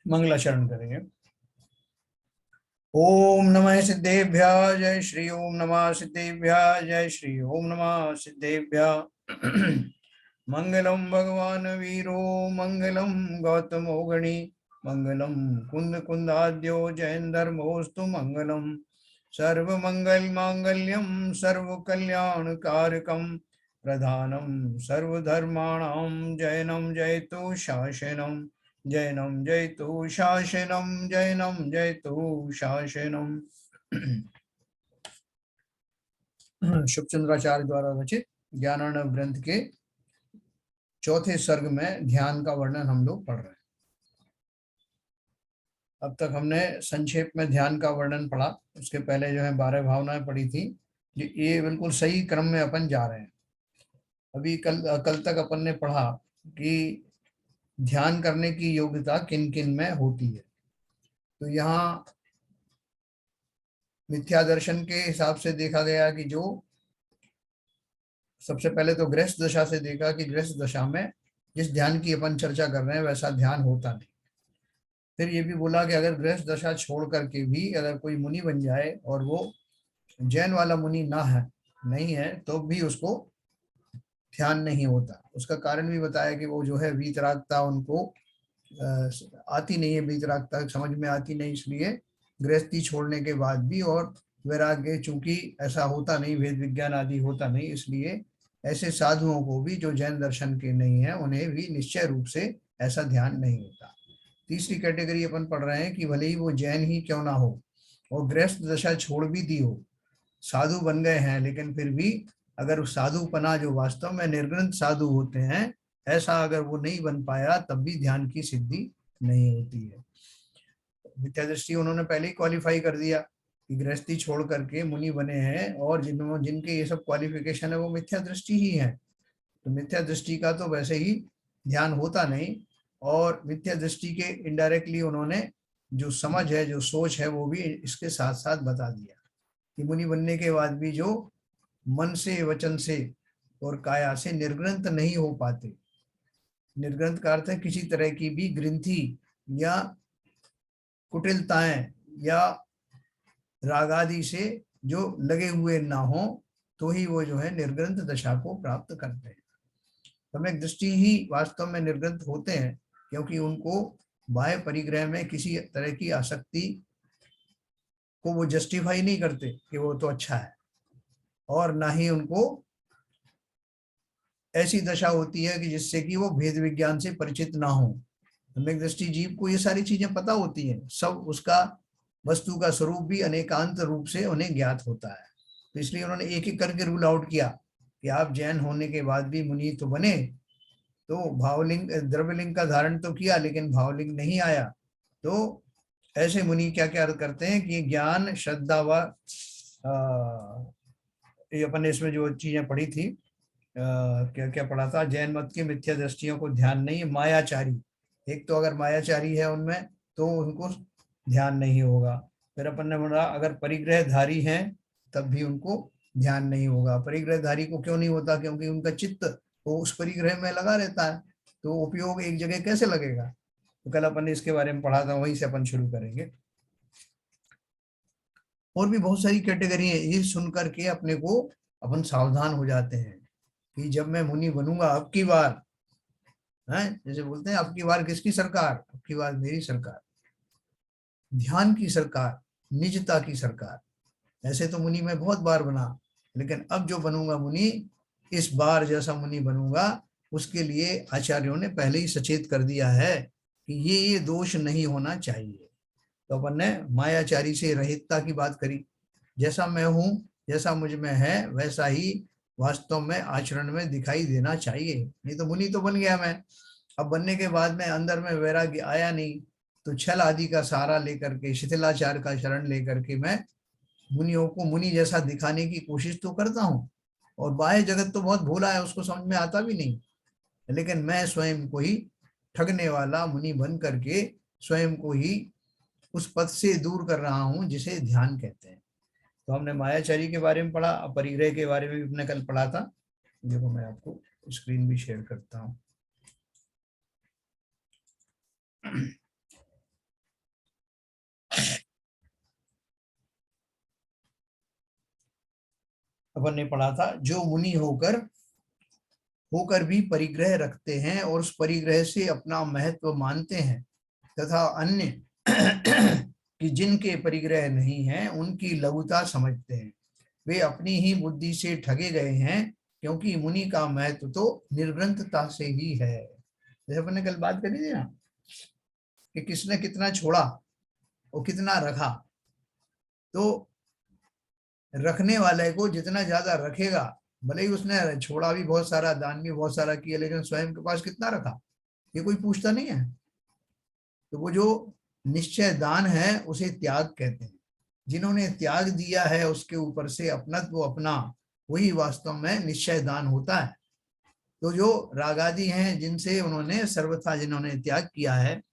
मंगलाचरण करेंगे। ओम नमः सिद्धेभ्यः जय श्री ओम नमः सिद्धेभ्यः जय श्री ओम नमः सिद्धेभ्यः। मंगलम भगवान वीरो मंगलम गौतमो गणी मंगलम कुंद कुंदाद्यो जयंधर्मोस्तु मंगलम सर्व मंगल मांगल्यम सर्व कल्याण कारकम प्रधानम सर्वधर्माणां जयनं जयतु शासनम जैनम जयतु शासनम जैनम जयतु शासनम। शुभचंद्राचार्य द्वारा रचित ज्ञानार्णव ग्रंथ के चौथे सर्ग में ध्यान का वर्णन हम लोग पढ़ रहे हैं। अब तक हमने संक्षेप में ध्यान का वर्णन पढ़ा, उसके पहले जो है 12 भावनाएं पढ़ी थी। ये बिल्कुल सही क्रम में अपन जा रहे हैं। अभी कल तक अपन ने पढ़ा कि ध्यान करने की योग्यता किन किन में होती है। तो यहाँ मिथ्या दर्शन के हिसाब से देखा गया कि जो सबसे पहले तो गृहस्थ दशा से देखा कि गृहस्थ दशा में जिस ध्यान की अपन चर्चा कर रहे हैं वैसा ध्यान होता नहीं। फिर ये भी बोला कि अगर गृहस्थ दशा छोड़ करके भी अगर कोई मुनि बन जाए और वो जैन वाला मुनि ना है नहीं है तो भी उसको ध्यान नहीं होता। उसका कारण भी बताया कि वो जो है वीतरागता उनको आती नहीं है, वीतरागता समझ में आती नहीं, इसलिए गृहस्थी छोड़ने के बाद भी और वैराग्य चूंकि ऐसा होता नहीं, वेद विज्ञान आदि होता नहीं, इसलिए ऐसे साधुओं को भी जो जैन दर्शन के नहीं है उन्हें भी निश्चय रूप से ऐसा ध्यान नहीं होता। तीसरी कैटेगरी अपन पढ़ रहे हैं कि भले ही वो जैन ही क्यों ना हो और गृहस्थ दशा छोड़ भी दी हो, साधु बन गए हैं, लेकिन फिर भी अगर साधुपना जो वास्तव में निर्ग्रंथ साधु होते हैं ऐसा अगर वो नहीं बन पाया तब भी ध्यान की सिद्धि नहीं होती है। मिथ्या दृष्टि उन्होंने पहले ही क्वालिफाई कर दिया कि गृहस्थी छोड़ करके मुनि बने हैं और जिनके ये सब क्वालिफिकेशन है वो मिथ्या दृष्टि ही है। तो मिथ्या दृष्टि का तो वैसे ही ध्यान होता नहीं, और मिथ्या दृष्टि के इनडायरेक्टली उन्होंने जो समझ है जो सोच है वो भी इसके साथ साथ बता दिया कि मुनि बनने के बाद भी जो मन से वचन से और काया से निर्ग्रंथ नहीं हो पाते। निर्ग्रंथ का अर्थ है किसी तरह की भी ग्रंथि या कुटिलताएं या राग आदि से जो लगे हुए ना हो तो ही वो जो है निर्ग्रंथ दशा को प्राप्त करते हैं। सम्यक दृष्टि ही वास्तव में निर्ग्रंथ होते हैं, क्योंकि उनको बाह्य परिग्रह में किसी तरह की आसक्ति को वो जस्टिफाई नहीं करते कि वो तो अच्छा है, और ना ही उनको ऐसी दशा होती है कि जिससे कि वो भेद विज्ञान से परिचित ना हो। सम्यक दृष्टि जीव को ये सारी चीजें पता होती हैं, सब उसका वस्तु का स्वरूप भी अनेकांत रूप से उन्हें ज्ञात होता है। तो इसलिए उन्होंने एक एक करके रूल आउट किया कि आप जैन होने के बाद भी मुनि तो बने, तो भावलिंग द्रव्यलिंग का धारण तो किया लेकिन भावलिंग नहीं आया। तो ऐसे मुनि क्या क्या करते हैं कि ज्ञान श्रद्धा व ये अपन ने इसमें जो चीजें पढ़ी थी क्या क्या पढ़ा था, जैन मत की मिथ्या दृष्टियों को ध्यान नहीं, मायाचारी, एक तो अगर मायाचारी है उनमें तो उनको ध्यान नहीं होगा। फिर अपन ने बोला अगर परिग्रहधारी हैं तब भी उनको ध्यान नहीं होगा। परिग्रहधारी को क्यों नहीं होता? क्योंकि उनका चित्त वो उस परिग्रह में लगा रहता है, तो उपयोग एक जगह कैसे लगेगा। तो कल अपन ने इसके बारे में पढ़ा था, वहीं से अपन शुरू करेंगे। और भी बहुत सारी कैटेगरी है, ये सुन करके अपने को अपन सावधान हो जाते हैं कि जब मैं मुनि बनूंगा अब की बार, है जैसे बोलते हैं अब की बार किसकी सरकार, अब की बार मेरी सरकार, ध्यान की सरकार, निजता की सरकार। ऐसे तो मुनि मैं बहुत बार बना, लेकिन अब जो बनूंगा मुनि, इस बार जैसा मुनि बनूंगा उसके लिए आचार्यों ने पहले ही सचेत कर दिया है कि ये दोष नहीं होना चाहिए। तो अपन ने मायाचारी से रहितता की बात करी, जैसा मैं हूं जैसा मुझ में है वैसा ही वास्तव में आचरण में दिखाई देना चाहिए। नहीं तो मुनि तो बन गया मैं, अब बनने के बाद में अंदर में वैराग्य आया नहीं, तो छल आदि का सहारा लेकर के शिथिलाचार का शरण लेकर के मैं मुनियों को मुनि जैसा दिखाने की कोशिश तो करता हूँ, और बाह्य जगत तो बहुत भोला है, उसको समझ में आता भी नहीं, लेकिन मैं स्वयं को ही ठगने वाला मुनि बन करके स्वयं को ही उस पद से दूर कर रहा हूं जिसे ध्यान कहते हैं। तो हमने मायाचारी के बारे में पढ़ा, अपरिग्रह के बारे में भी हमने कल पढ़ा था। देखो मैं आपको स्क्रीन भी शेयर करता हूँ। अपन ने पढ़ा था, जो मुनि होकर भी परिग्रह रखते हैं और उस परिग्रह से अपना महत्व मानते हैं, तथा अन्य कि जिनके परिग्रह नहीं है उनकी लघुता समझते हैं, वे अपनी ही बुद्धि से ठगे गए हैं, क्योंकि मुनि का महत्व तो निर्ग्रंथता से ही है। जैसे अपन ने कल बात करी थी ना कि किसने कितना छोड़ा और कितना रखा, तो रखने वाले को जितना ज्यादा रखेगा, भले ही उसने छोड़ा भी बहुत सारा, दान भी बहुत सारा किया, लेकिन स्वयं के पास कितना रखा ये कोई पूछता नहीं है। तो वो जो निश्चय दान है उसे त्याग कहते हैं। जिन्होंने त्याग दिया है उसके ऊपर से अपनत्व अपना, वही वास्तव में निश्चय दान होता है। तो जो रागादि हैं जिनसे उन्होंने सर्वथा जिन्होंने त्याग किया है,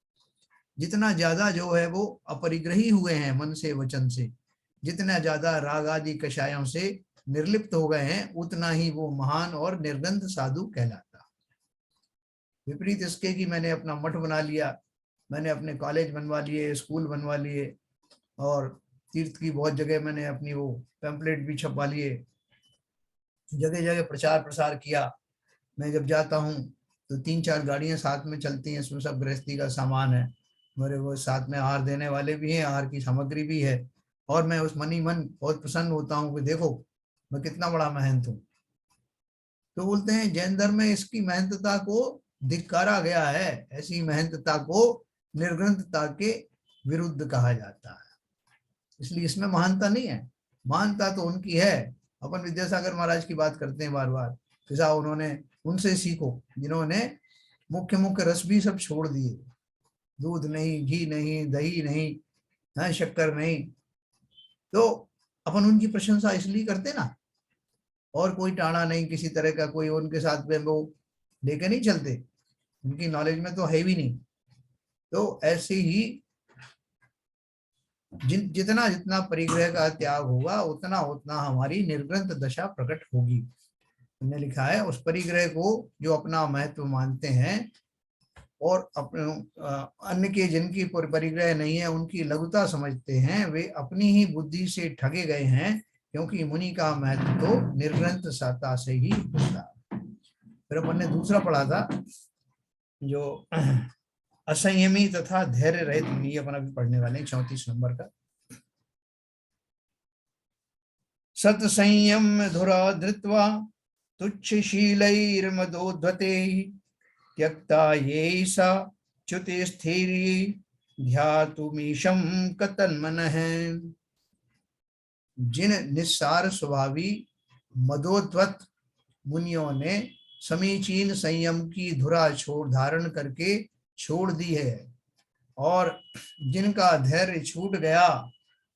जितना ज्यादा जो है वो अपरिग्रही हुए हैं मन से वचन से, जितना ज्यादा राग आदि कषायों से निर्लिप्त हो गए हैं, उतना ही वो महान और निर्गंध साधु कहलाता। विपरीत इसके कि मैंने अपना मठ बना लिया, मैंने अपने कॉलेज बनवा लिए, स्कूल बनवा लिए, और तीर्थ की बहुत जगह मैंने अपनी वो पैम्पलेट भी छपवा लिए, जगह जगह प्रचार प्रसार किया। मैं जब जाता हूँ तो 3-4 गाड़ियां साथ में चलती हैं, इसमें सब गृहस्थी का सामान है, मेरे वो साथ में आहार देने वाले भी हैं, आहार की सामग्री भी है, और मैं उस मन ही मन बहुत प्रसन्न होता हूँ कि देखो मैं कितना बड़ा महंत हूँ। तो बोलते हैं जैन धर्म में इसकी महंतता को धिक्कारा गया है, ऐसी महंतता को निर्ग्रंथता के विरुद्ध कहा जाता है, इसलिए इसमें महानता नहीं है। महानता तो उनकी है, अपन विद्यासागर महाराज की बात करते हैं बार बार, जैसा उन्होंने, उनसे सीखो जिन्होंने मुख्य मुख्य रस भी सब छोड़ दिए, दूध नहीं, घी नहीं, दही नहीं, हाँ शक्कर नहीं, तो अपन उनकी प्रशंसा इसलिए करते ना, और कोई टाणा नहीं किसी तरह का, कोई उनके साथ में वो लेके नहीं चलते, उनकी नॉलेज में तो है भी नहीं। तो ऐसे ही जितना जितना परिग्रह का त्याग होगा उतना उतना हमारी निर्ग्रंथ दशा प्रकट होगी। हमने लिखा है उस परिग्रह को जो अपना महत्व मानते हैं और अपने अन्य के जिनकी परिग्रह नहीं है उनकी लघुता समझते हैं, वे अपनी ही बुद्धि से ठगे गए हैं, क्योंकि मुनि का महत्व तो निर्ग्रंथ सत्ता से ही होता। फिर अपन ने दूसरा पढ़ा था जो असंयमी तथा धैर्य रहित मुनि, अपन अभी पढ़ने वाले हैं 34 नंबर का। सत संयम धुरा धृत्वा तुच्छशीलैर्मदोद्धते त्यक्ता ये सा च्युति स्थिरी ध्यातुमीशं कतन्मनः। जिन निस्सार स्वभावी मदोद्वत मुनियों ने समीचीन संयम की धुरा छोड़ धारण करके छोड़ दी है, और जिनका धैर्य छूट गया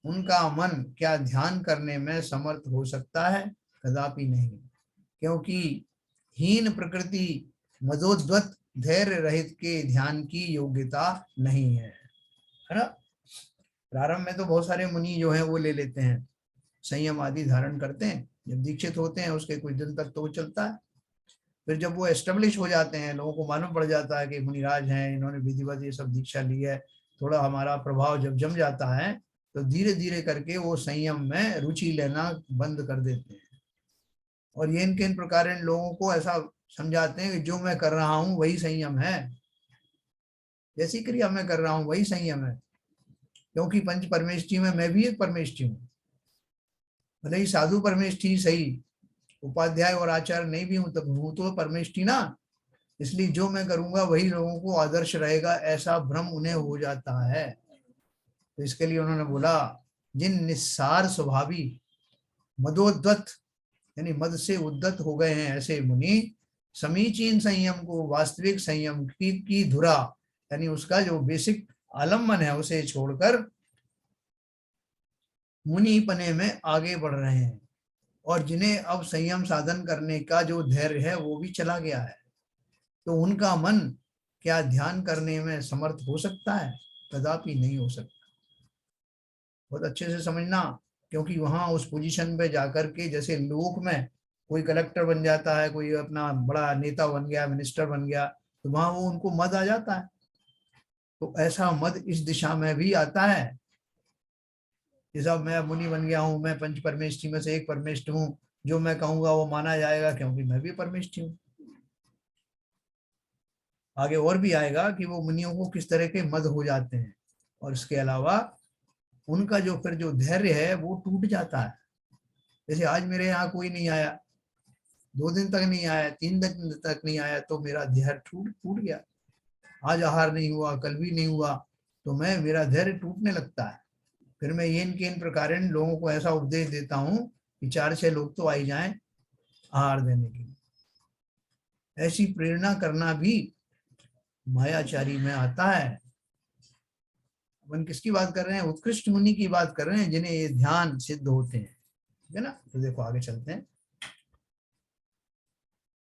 उनका मन क्या ध्यान करने में समर्थ हो सकता है? कदापि नहीं, क्योंकि हीन प्रकृति मदोद्वत धैर्य रहित के ध्यान की योग्यता नहीं है ना। प्रारंभ में तो बहुत सारे मुनि जो हैं वो ले लेते हैं, संयम आदि धारण करते हैं, जब दीक्षित होते हैं उसके कुछ दिन तक तो वो चलता है, फिर जब वो एस्टेब्लिश हो जाते हैं, लोगों को मालूम पड़ जाता है कि मुनिराज हैं, इन्होंने विधिवत ये सब दीक्षा ली है, थोड़ा हमारा प्रभाव जब जम जाता है, तो धीरे धीरे करके वो संयम में रुचि लेना बंद कर देते हैं। और ये इन प्रकार इन लोगों को ऐसा समझाते हैं कि जो मैं कर रहा हूँ वही संयम है, जैसी क्रिया मैं कर रहा हूँ वही संयम है, क्योंकि पंच परमेष्ठी में मैं भी एक परमेष्ठी हूँ, भले ही साधु परमेष्ठी सही, उपाध्याय और आचार्य नहीं भी हूं, तब हूं तो परमेष्ठी ना, इसलिए जो मैं करूंगा वही लोगों को आदर्श रहेगा, ऐसा भ्रम उन्हें हो जाता है। तो इसके लिए उन्होंने बोला जिन निस्सार स्वभावी मदोद्वत यानी मद से उद्धत हो गए हैं ऐसे मुनि, समीचीन संयम को, वास्तविक संयम की धुरा यानी उसका जो बेसिक आलम्बन है उसे छोड़कर मुनि पने में आगे बढ़ रहे हैं, और जिन्हें अब संयम साधन करने का जो धैर्य है वो भी चला गया है, तो उनका मन क्या ध्यान करने में समर्थ हो सकता है? कदापि नहीं हो सकता। बहुत अच्छे से समझना, क्योंकि वहां उस पोजीशन पे जाकर के, जैसे लोक में कोई कलेक्टर बन जाता है, कोई अपना बड़ा नेता बन गया, मिनिस्टर बन गया, तो वहां वो उनको मद आ जाता है, तो ऐसा मद इस दिशा में भी आता है। जैसा मैं मुनि बन गया हूँ, मैं पंच परमेष्ठी में से एक परमेष्ठ हूँ, जो मैं कहूंगा वो माना जाएगा, क्योंकि मैं भी परमिष्ठी हूँ। आगे और भी आएगा कि वो मुनियों को किस तरह के मद हो जाते हैं, और इसके अलावा उनका जो फिर जो धैर्य है वो टूट जाता है। जैसे आज मेरे यहाँ कोई नहीं आया, 2 दिन तक नहीं आया, 3 दिन तक नहीं आया, तो मेरा धैर्य टूट टूट गया। आज आहार नहीं हुआ, कल भी नहीं हुआ, तो मैं मेरा धैर्य टूटने लगता है। फिर मैं ये इनके इन प्रकार लोगों को ऐसा उपदेश देता हूँ कि 4-6 लोग तो आई जाएं आहार देने के लिए। ऐसी प्रेरणा करना भी मायाचारी में आता है। अपन किसकी बात कर रहे हैं? उत्कृष्ट मुनि की बात कर रहे हैं, जिन्हें ये ध्यान सिद्ध होते हैं, ठीक है ना। तो देखो आगे चलते हैं।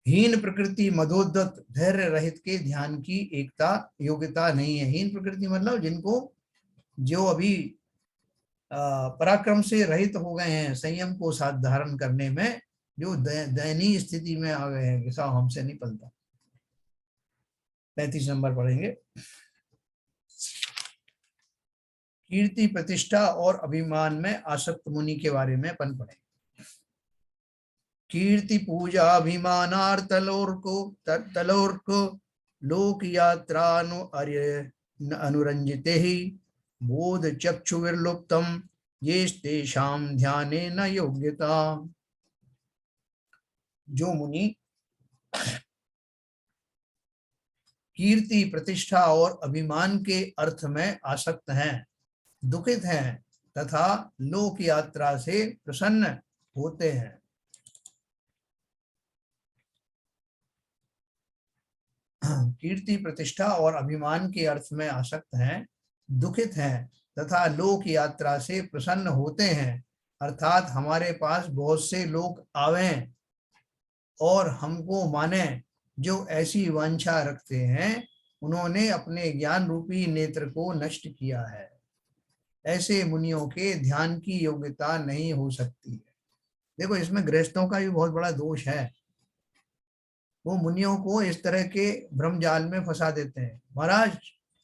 हीन प्रकृति मदोद्दत धैर्य रहित के ध्यान की एकता योग्यता नहीं है। हीन प्रकृति मतलब जिनको, जो अभी पराक्रम से रहित हो गए हैं, संयम को साथ धारण करने में जो दयनीय स्थिति में आ गए हैं कि साहब हमसे नहीं पलता। 35 नंबर पढ़ेंगे। कीर्ति प्रतिष्ठा और अभिमान में आसक्त मुनि के बारे में अपन पढ़ेंगे। कीर्ति पूजा अभिमानार्तलोर्क लोक यात्रा अनुरंजिते ही बोध चक्षु विर्लुप्तम ये तेषाम ध्याने न योग्यता। जो मुनि कीर्ति प्रतिष्ठा और अभिमान के अर्थ में आसक्त हैं, दुखित हैं तथा लोक यात्रा से प्रसन्न होते हैं। कीर्ति प्रतिष्ठा और अभिमान के अर्थ में आसक्त हैं, दुखित हैं तथा लोक यात्रा से प्रसन्न होते हैं, अर्थात हमारे पास बहुत से लोग आवें और हमको माने, जो ऐसी वांछा रखते हैं उन्होंने अपने ज्ञान रूपी नेत्र को नष्ट किया है। ऐसे मुनियों के ध्यान की योग्यता नहीं हो सकती है। देखो इसमें गृहस्थों का भी बहुत बड़ा दोष है। वो मुनियों को इस तरह के भ्रम जाल में फंसा देते हैं। महाराज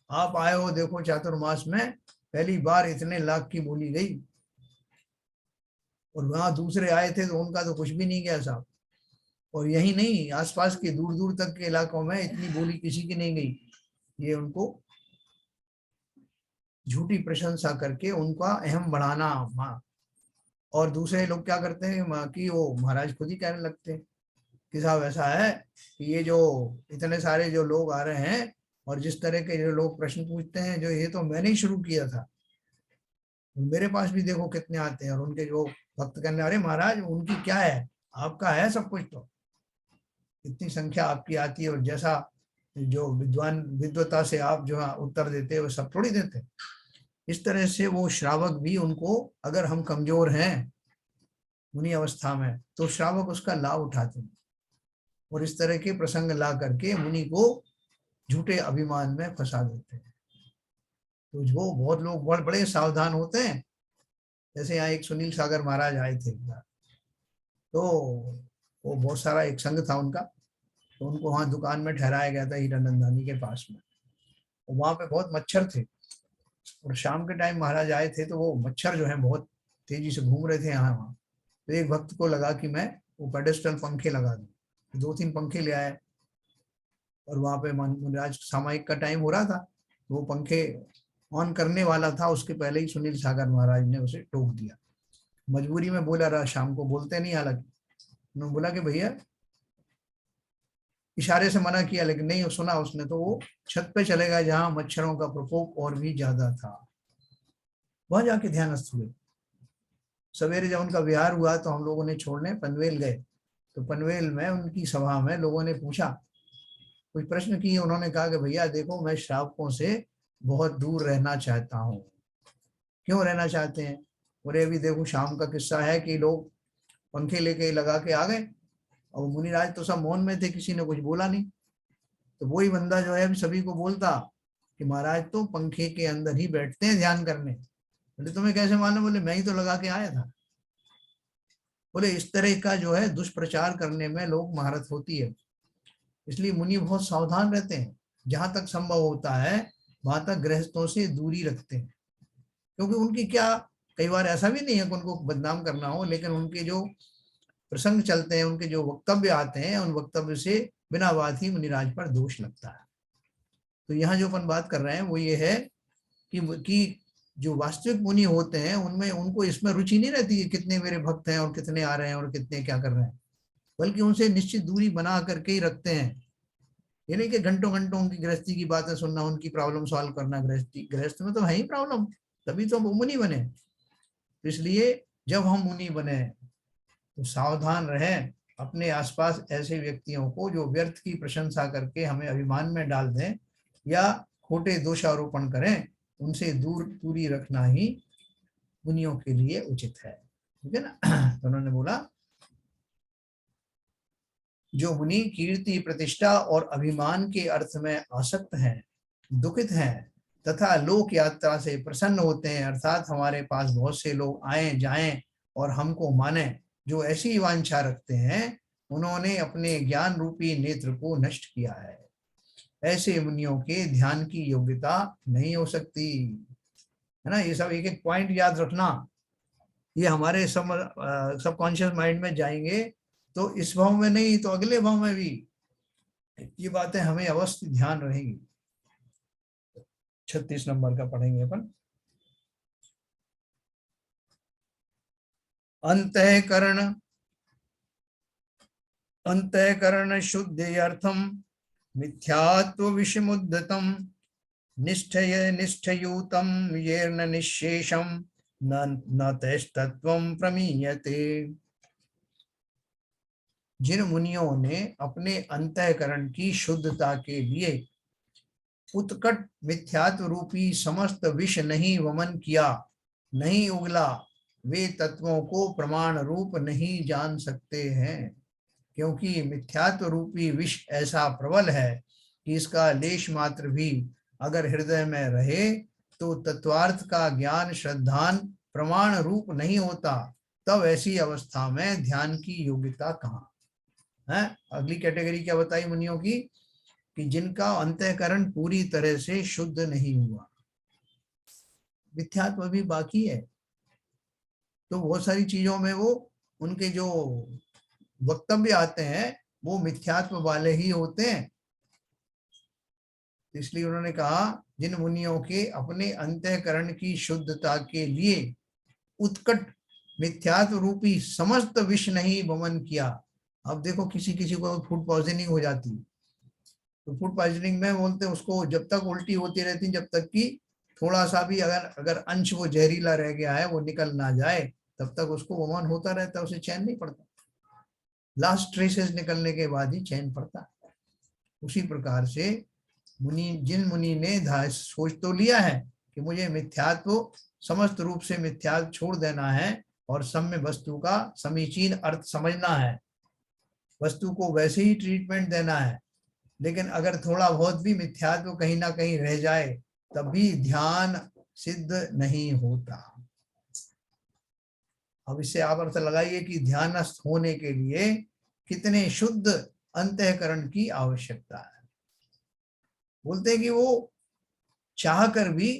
आप आए हो, देखो चातुर्मास में पहली बार इतने लाख की बोली गई, और वहां दूसरे आए थे तो उनका तो कुछ भी नहीं गया साहब। और यही नहीं, आसपास के दूर दूर तक के इलाकों में इतनी बोली किसी की नहीं गई। ये उनको झूठी प्रशंसा करके उनका अहम बढ़ाना। और दूसरे लोग क्या करते हैं कि वो महाराज खुद ही कहने लगते हैं कि साहब ऐसा है कि ये जो इतने सारे जो लोग आ रहे हैं और जिस तरह के जो लोग प्रश्न पूछते हैं, जो ये तो मैंने ही शुरू किया था, मेरे पास भी देखो कितने आते हैं। और उनके जो भक्त कहने, अरे महाराज उनकी क्या है, आपका है सब कुछ, तो इतनी संख्या आपकी आती है, और जैसा जो विद्वता से आप जो उत्तर देते हैं वो सब थोड़ी देते। इस तरह से वो श्रावक भी उनको, अगर हम कमजोर हैं मुनि अवस्था में, तो श्रावक उसका लाभ उठाते हैं और इस तरह के प्रसंग ला करके मुनि को झूठे अभिमान में फंसा देते हैं। तो जो बहुत लोग बड़े सावधान होते हैं। जैसे यहाँ एक सुनील सागर महाराज आए थे एक बार, तो वो बहुत सारा एक संघ था उनका, तो उनको वहाँ दुकान में ठहराया गया था हीरानंदानी के पास में। तो वहाँ पे बहुत मच्छर थे, और शाम के टाइम महाराज आए थे, तो वो मच्छर जो है बहुत तेजी से घूम रहे थे यहाँ वहाँ। तो एक भक्त को लगा कि मैं वो पेडेस्टल पंखे लगा दूं। 2-3 पंखे ले आए, और वहाँ पे मुनिराज सामायिक का टाइम हो रहा था, वो पंखे ऑन करने वाला था, उसके पहले ही सुनील सागर महाराज ने उसे टोक दिया। मजबूरी में बोला रहा, शाम को बोलते नहीं, हालांकि उन्होंने बोला कि भैया, इशारे से मना किया लेकिन नहीं सुना उसने, तो वो छत पे चले गए जहाँ मच्छरों का प्रकोप और भी ज्यादा था। वहां जाके ध्यानस्थ हुए। सवेरे जब उनका विहार हुआ तो हम लोगों ने छोड़ने पनवेल गए, तो पनवेल में उनकी सभा में लोगों ने पूछा, कुछ प्रश्न किए। उन्होंने कहा कि भैया देखो, मैं श्रावकों से बहुत दूर रहना चाहता हूँ। क्यों रहना चाहते हैं? बोले अभी देखो शाम का किस्सा है कि लोग पंखे लेके लगा के आ गए, और मुनिराज तो सब मौन में थे, किसी ने कुछ बोला नहीं। तो वही बंदा जो है अभी सभी को बोलता कि महाराज तो पंखे के अंदर ही बैठते हैं ध्यान करने। बोले तुम्हें कैसे मालूम? बोले मैं ही तो लगा के आया था। बोले इस तरह का जो है दुष्प्रचार करने में लोग महारत होती है, इसलिए मुनि बहुत सावधान रहते हैं। जहां तक संभव होता है वहां तक गृहस्थों से दूरी रखते हैं, क्योंकि उनकी क्या, कई बार ऐसा भी नहीं है कि उनको बदनाम करना हो, लेकिन उनके जो प्रसंग चलते हैं, उनके जो वक्तव्य आते हैं, उन वक्तव्य से बिना बात ही मुनिराज पर दोष लगता है। तो यहाँ जो अपन बात कर रहे हैं वो ये है कि जो वास्तविक मुनि होते हैं उनमें उनको इसमें रुचि नहीं रहती कि कितने मेरे भक्त हैं और कितने आ रहे हैं और कितने क्या कर रहे हैं, बल्कि उनसे निश्चित दूरी बना करके ही रखते हैं। ये नहीं कि घंटों घंटों उनकी गृहस्थी की बातें सुनना, उनकी प्रॉब्लम सॉल्व करना। गृहस्थ में तो है ही प्रॉब्लम, तभी तो हम मुनि बने। तो इसलिए जब हम मुनि बने तो सावधान रहें, अपने आसपास ऐसे व्यक्तियों को जो व्यर्थ की प्रशंसा करके हमें अभिमान में डाल दें या खोटे दोषारोपण करें, उनसे दूरी रखना ही मुनियों के लिए उचित है। ठीक है ना। तो उन्होंने बोला जो मुनि कीर्ति, प्रतिष्ठा और अभिमान के अर्थ में आसक्त हैं, दुखित हैं तथा लोक यात्रा से प्रसन्न होते हैं, अर्थात हमारे पास बहुत से लोग आए जाएं और हमको माने, जो ऐसी वांछा रखते हैं, उन्होंने अपने ज्ञान रूपी नेत्र को नष्ट किया है। ऐसे मुनियों के ध्यान की योग्यता नहीं हो सकती। है ना, ये सब एक एक पॉइंट याद रखना। ये हमारे सबकॉन्शियस माइंड में जाएंगे, तो इस भाव में नहीं तो अगले भाव में भी ये बातें हमें अवश्य ध्यान रहेंगी। 36 नंबर का पढ़ेंगे अपन। अंतःकरण शुद्ध्यर्थम मिथ्यात्व विषमुद्धतम निष्ठयूतम येन निःशेषम न तैस्तत्वं प्रमीयते। जिन मुनियों ने अपने अंतःकरण की शुद्धता के लिए उत्कट मिथ्यात्व रूपी समस्त विष नहीं वमन किया, नहीं उगला, वे तत्वों को प्रमाण रूप नहीं जान सकते हैं, क्योंकि मिथ्यात्व रूपी विष ऐसा प्रबल है कि इसका लेश मात्र भी अगर हृदय में रहे तो तत्वार्थ का ज्ञान श्रद्धान प्रमाण रूप नहीं होता। तब ऐसी अवस्था में ध्यान की योग्यता कहाँ है। अगली कैटेगरी क्या बताई मुनियों की, कि जिनका अंतःकरण पूरी तरह से शुद्ध नहीं हुआ, मिथ्यात्व भी बाकी है, तो बहुत सारी चीजों में वो उनके जो वक्तव्य आते हैं वो मिथ्यात्व वाले ही होते हैं। इसलिए उन्होंने कहा जिन मुनियों के अपने अंतःकरण की शुद्धता के लिए उत्कट मिथ्यात्व रूपी समस्त विष नहीं वमन किया। अब देखो किसी किसी को फूड पॉइजनिंग हो जाती, तो फूड पॉइजनिंग में बोलते हैं उसको जब तक उल्टी होती रहती, जब तक कि थोड़ा सा भी अगर अंश वो जहरीला रह गया है वो निकल ना जाए, तब तक उसको वमन होता रहता है, उसे चैन नहीं पड़ता। लास्ट ट्रेसेस निकलने के बाद ही चैन पड़ता है। उसी प्रकार से जिन मुनि ने सोच तो लिया है कि मुझे मिथ्यात्व समस्त रूप से मिथ्यात्व छोड़ देना है और सम्य वस्तु का समीचीन अर्थ समझना है, वस्तु को वैसे ही ट्रीटमेंट देना है, लेकिन अगर थोड़ा बहुत भी मिथ्यात्व कहीं ना कहीं रह जाए तब भी ध्यान सिद्ध नहीं होता। अब इससे आप अर्थ लगाइए कि ध्यानस्थ होने के लिए कितने शुद्ध अंतःकरण की आवश्यकता है। बोलते हैं कि वो चाह कर भी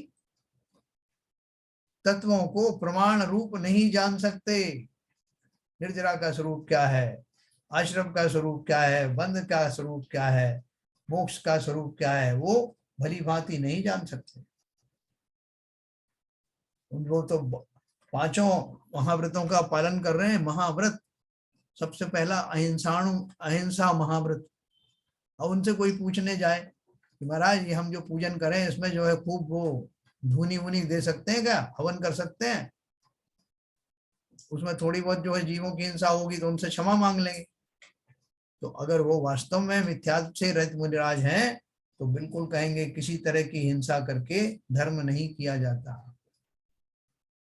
तत्वों को प्रमाण रूप नहीं जान सकते। निर्जरा का स्वरूप क्या है, आश्रम का स्वरूप क्या है, बंध का स्वरूप क्या है, मोक्ष का स्वरूप क्या है, वो भली भांति नहीं जान सकते। उन लोग तो 5 महाव्रतों का पालन कर रहे हैं। महाव्रत सबसे पहला अहिंसा महाव्रत। अब उनसे कोई पूछने जाए कि महाराज ये हम जो पूजन करें इसमें जो है खूब वो धूनी वूनी दे सकते हैं क्या, हवन कर सकते हैं, उसमें थोड़ी बहुत जो है जीवों की हिंसा होगी तो उनसे क्षमा मांग लेंगे। तो अगर वो वास्तव में मिथ्यात्व से रहित मुनिराज हैं तो बिल्कुल कहेंगे किसी तरह की हिंसा करके धर्म नहीं किया जाता।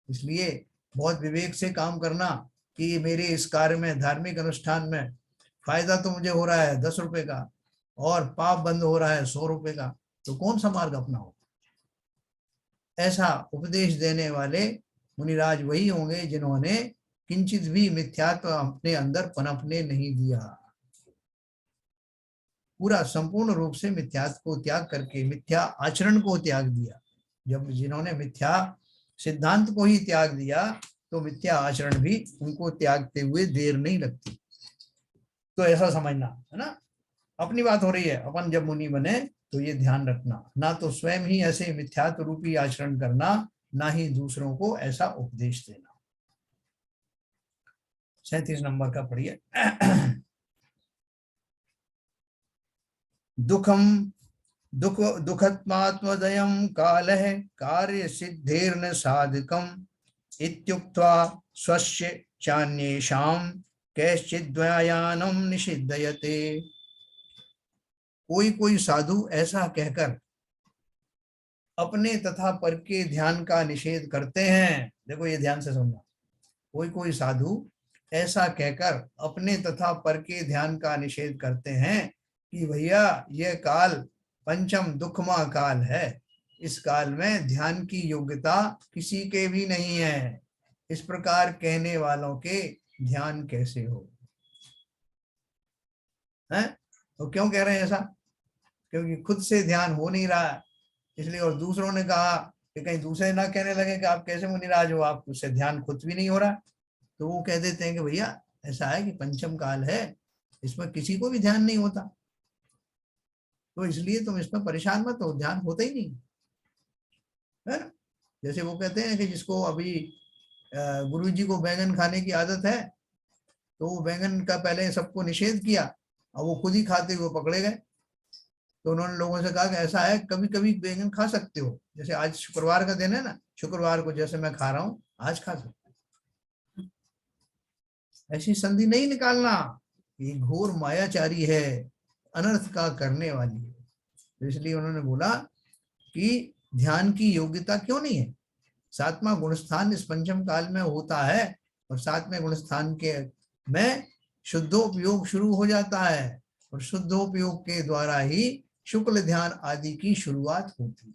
इसलिए बहुत विवेक से काम करना कि मेरे इस कार्य में, धार्मिक अनुष्ठान में फायदा तो मुझे हो रहा है 10 रुपए का और पाप बंद हो रहा है 100 रुपए का, तो कौन सा मार्ग अपनाओ। ऐसा उपदेश देने वाले मुनिराज वही होंगे जिन्होंने किंचित भी मिथ्यात्व अपने अंदर पनपने नहीं दिया, पूरा संपूर्ण रूप से मिथ्यात्व को त्याग करके मिथ्या आचरण को त्याग दिया। जब जिन्होंने मिथ्या सिद्धांत को ही त्याग दिया तो मिथ्या आचरण भी उनको त्यागते हुए देर नहीं लगती। तो ऐसा समझना है ना, अपनी बात हो रही है। अपन जब मुनि बने तो ये ध्यान रखना, ना तो स्वयं ही ऐसे मिथ्यात्व रूपी आचरण करना, ना ही दूसरों को ऐसा उपदेश देना। 37 नंबर का पढ़िए। दुखत्मात्मदयं कालः कार्य सिद्धेर्न साधकम् इत्युक्त्वा स्वस्य चान्येषां कैश्चिद्वयानं निषिद्धयते। कोई कोई साधु ऐसा कहकर अपने तथा पर के ध्यान का निषेध करते हैं। देखो ये ध्यान से सुनना, कोई कोई साधु ऐसा कहकर अपने तथा पर के ध्यान का निषेध करते हैं कि भैया यह काल पंचम दुखमा काल है, इस काल में ध्यान की योग्यता किसी के भी नहीं है। इस प्रकार कहने वालों के ध्यान कैसे हो हैं? तो क्यों कह रहे हैं ऐसा? क्योंकि खुद से ध्यान हो नहीं रहा है इसलिए, और दूसरों ने कहा कि कहीं दूसरे ना कहने लगे कि आप कैसे मुनिराज हो, आप उससे ध्यान खुद भी नहीं हो रहा, तो वो कह देते हैं कि भैया ऐसा है कि पंचम काल है, इसमें किसी को भी ध्यान नहीं होता, तो इसलिए तुम इसमें परेशान मत हो, ध्यान होता ही नहीं है ना। जैसे वो कहते हैं कि जिसको अभी गुरुजी को बैंगन खाने की आदत है, तो वो बैंगन का पहले सबको निषेध किया और वो खुद ही खाते हुए पकड़े गए। तो उन्होंने लोगों से कहा कि ऐसा है, कभी कभी बैंगन खा सकते हो, जैसे आज शुक्रवार का दिन है ना, शुक्रवार को जैसे मैं खा रहा हूँ आज खा सकते हो, ऐसी संधि नहीं निकालना, ये घोर मायाचारी है, अनर्थ का करने वाली है। तो इसलिए उन्होंने बोला कि ध्यान की योग्यता क्यों नहीं है, सातवां गुणस्थान इस पंचम काल में होता है, और सातवें गुणस्थान के में शुद्धोपयोग शुरू हो जाता है, और शुद्धोपयोग के द्वारा ही शुक्ल ध्यान आदि की शुरुआत होती है।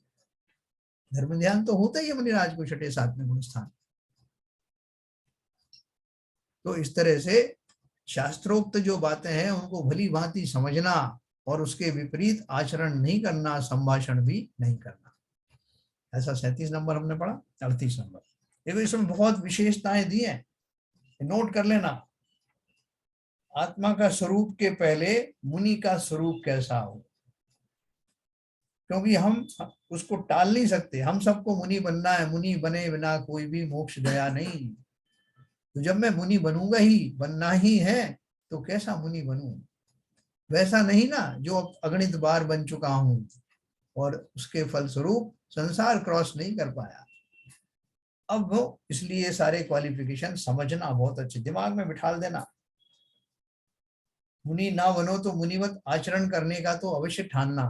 धर्म ध्यान तो होता ही है मुनिराज को छठे सातवें गुणस्थान। तो इस तरह से शास्त्रोक्त जो बातें हैं उनको भली भांति समझना और उसके विपरीत आचरण नहीं करना, संभाषण भी नहीं करना। ऐसा 37 नंबर हमने पढ़ा। 38 नंबर देखो, इसमें बहुत विशेषताएं दी हैं, नोट कर लेना। आत्मा का स्वरूप के पहले मुनि का स्वरूप कैसा हो, क्योंकि हम उसको टाल नहीं सकते, हम सबको मुनि बनना है, मुनि बने बिना कोई भी मोक्ष गया नहीं। तो जब मैं मुनि बनूंगा ही, बनना ही है, तो कैसा मुनि बनूं, वैसा नहीं ना जो अगणित बार बन चुका हूं और उसके फलस्वरूप संसार क्रॉस नहीं कर पाया। अब वो इसलिए सारे क्वालिफिकेशन समझना, बहुत अच्छे दिमाग में बिठा देना। मुनि ना बनो तो मुनिवत आचरण करने का तो अवश्य ठानना।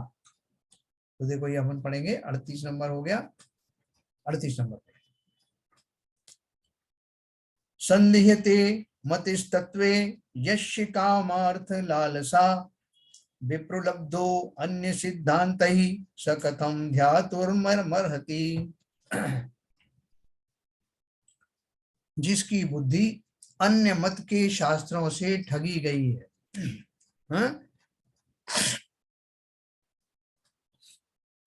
तो देखो ये अपन पढ़ेंगे, 38 नंबर हो गया। 38 नंबर संदिह्यते मतिस्तत्वे यस्य कामार्थ लालसा विप्रलब्धो अन्य सिद्धांत ही स कथम ध्यातुर्मर्हति। जिसकी बुद्धि अन्य मत के शास्त्रों से ठगी गई है, हाँ?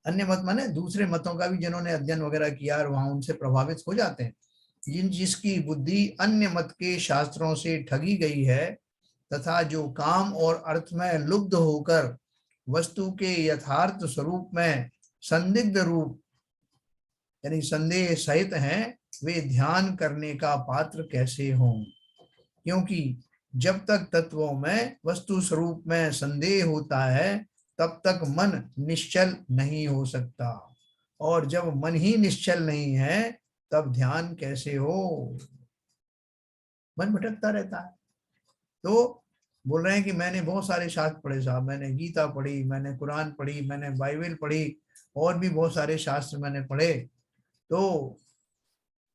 अन्य मत माने दूसरे मतों का भी जिन्होंने अध्ययन वगैरह किया और वहां उनसे प्रभावित हो जाते हैं, जिसकी बुद्धि अन्य मत के शास्त्रों से ठगी गई है तथा जो काम और अर्थ में लुब्ध होकर वस्तु के यथार्थ स्वरूप में संदिग्ध रूप यानी संदेह सहित हैं, वे ध्यान करने का पात्र कैसे हों। क्योंकि जब तक तत्वों में वस्तु स्वरूप में संदेह होता है तब तक मन निश्चल नहीं हो सकता, और जब मन ही निश्चल नहीं है तब ध्यान कैसे हो, मन भटकता रहता है। तो बोल रहे हैं कि मैंने बहुत सारे शास्त्र पढ़े साहब, मैंने गीता पढ़ी, मैंने कुरान पढ़ी, मैंने बाइबल पढ़ी, और भी बहुत सारे शास्त्र मैंने पढ़े, तो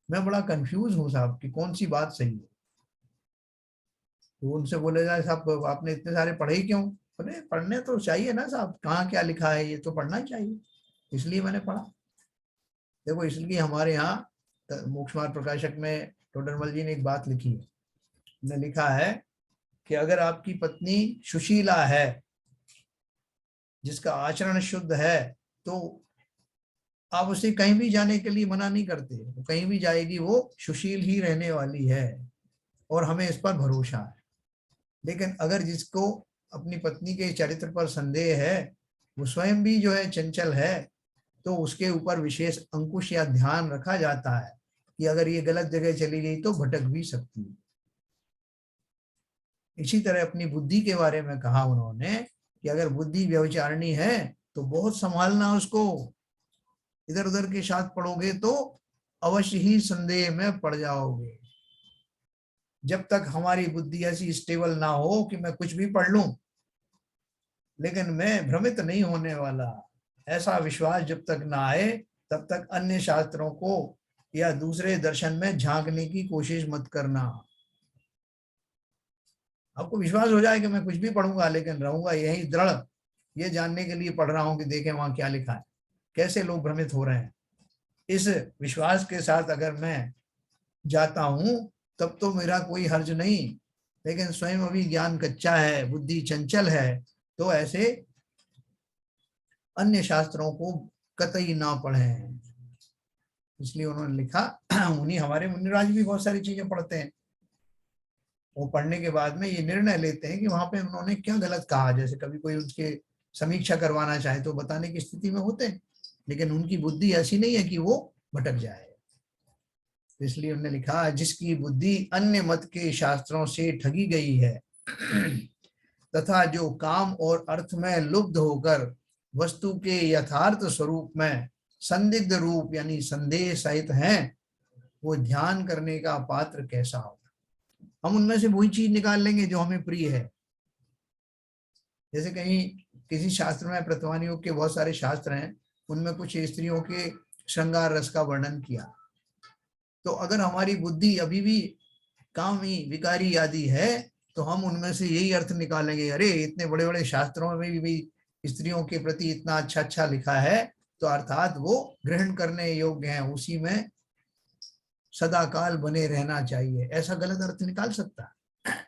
मैं बड़ा कंफ्यूज हूँ साहब कि कौन सी बात सही है। तो उनसे बोलेगा साहब आपने इतने सारे पढ़े ही क्यों? बोले पढ़ने तो चाहिए ना साहब, कहाँ क्या लिखा है ये तो पढ़ना ही चाहिए, इसलिए मैंने पढ़ा। देखो इसलिए हमारे यहाँ मोक्ष मार्ग प्रकाशक में टोडरमल जी ने एक बात लिखी है, उन्होंने लिखा है कि अगर आपकी पत्नी सुशीला है, जिसका आचरण शुद्ध है, तो आप उसे कहीं भी जाने के लिए मना नहीं करते, वो कहीं भी जाएगी, वो सुशील ही रहने वाली है और हमें इस पर भरोसा है। लेकिन अगर जिसको अपनी पत्नी के चरित्र पर संदेह है, वो स्वयं भी जो है चंचल है, तो उसके ऊपर विशेष अंकुश या ध्यान रखा जाता है कि अगर ये गलत जगह चली गई तो भटक भी सकती है। इसी तरह अपनी बुद्धि के बारे में कहा उन्होंने कि अगर बुद्धि व्यभिचारिणी है तो बहुत संभालना उसको, इधर उधर के साथ पढ़ोगे तो अवश्य ही संदेह में पड़ जाओगे। जब तक हमारी बुद्धि ऐसी स्टेबल ना हो कि मैं कुछ भी पढ़ लूं लेकिन मैं भ्रमित नहीं होने वाला, ऐसा विश्वास जब तक ना आए, तब तक अन्य शास्त्रों को या दूसरे दर्शन में झांकने की कोशिश मत करना। आपको विश्वास हो जाए कि मैं कुछ भी पढ़ूंगा लेकिन रहूंगा यही दृढ़, ये जानने के लिए पढ़ रहा हूं कि देखें वहां क्या लिखा है, कैसे लोग भ्रमित हो रहे हैं, इस विश्वास के साथ अगर मैं जाता हूं तब तो मेरा कोई हर्ज नहीं। लेकिन स्वयं अभी ज्ञान कच्चा है, बुद्धि चंचल है, तो ऐसे अन्य शास्त्रों को कतई ना पढ़ें। इसलिए उन्होंने लिखा, उन्हीं हमारे मुनिराज भी बहुत सारी चीजें पढ़ते हैं, वो पढ़ने के बाद में ये निर्णय लेते हैं कि वहां पे उन्होंने क्या गलत कहा। जैसे कभी कोई उसके समीक्षा करवाना चाहे तो बताने की स्थिति में होते हैं, लेकिन उनकी बुद्धि ऐसी नहीं है कि वो भटक जाए। इसलिए उन्होंने लिखा, जिसकी बुद्धि अन्य मत के शास्त्रों से ठगी गई है तथा जो काम और अर्थ में लुब्ध होकर वस्तु के यथार्थ स्वरूप में संदिग्ध रूप यानी संदेह सहित हैं, वो ध्यान करने का पात्र कैसा हो। हम उनमें से वही चीज निकाल लेंगे जो हमें प्रिय है। जैसे कहीं किसी शास्त्र में, प्रतिमान योग के बहुत सारे शास्त्र हैं, उनमें कुछ स्त्रियों के श्रृंगार रस का वर्णन किया, तो अगर हमारी बुद्धि अभी भी कामी विकारी आदि है तो हम उनमें से यही अर्थ निकालेंगे, अरे इतने बड़े बड़े शास्त्रों में भी स्त्रियों के प्रति इतना अच्छा अच्छा लिखा है, तो अर्थात वो ग्रहण करने योग्य हैं, उसी में सदा काल बने रहना चाहिए, ऐसा गलत अर्थ निकाल सकता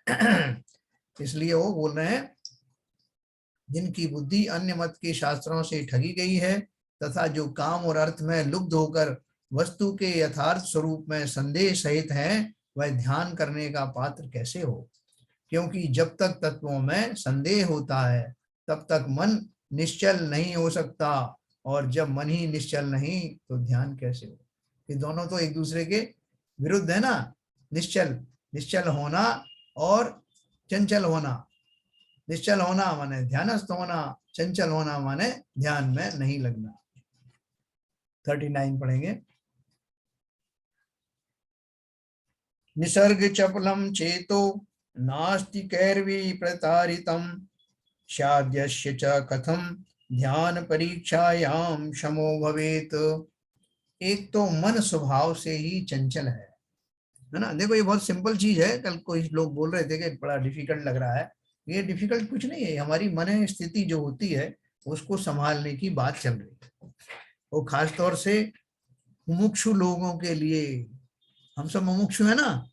है। इसलिए वो बोल रहे हैं, जिनकी बुद्धि अन्य मत के शास्त्रों से ठगी गई है तथा जो काम और अर्थ में लुब्ध होकर वस्तु के यथार्थ स्वरूप में संदेह सहित हैं, वह ध्यान करने का पात्र कैसे हो। क्योंकि जब तक तत्वों में संदेह होता है तब तक मन निश्चल नहीं हो सकता, और जब मन ही निश्चल नहीं तो ध्यान कैसे हो। ये दोनों तो एक दूसरे के विरुद्ध है ना। निश्चल, निश्चल होना और चंचल होना। निश्चल होना माने ध्यानस्थ होना, चंचल होना माने ध्यान में नहीं लगना। 39 पढ़ेंगे। निसर्ग चपलम चेतो नास्ति कैर्वी प्रतारितम शाद्यस्य च कथम ध्यान परीक्षायाम क्षमो भवेत। एक तो मन स्वभाव से ही चंचल है ना। देखो ये बहुत सिंपल चीज है, कल कोई लोग बोल रहे थे कि बड़ा डिफिकल्ट लग रहा है, ये डिफिकल्ट कुछ नहीं है, हमारी मन स्थिति जो होती है उसको संभालने की बात चल रही है। वो खास तौर से मुमुक्षु लोगों के लिए, हम सब मुमुक्षु है ना,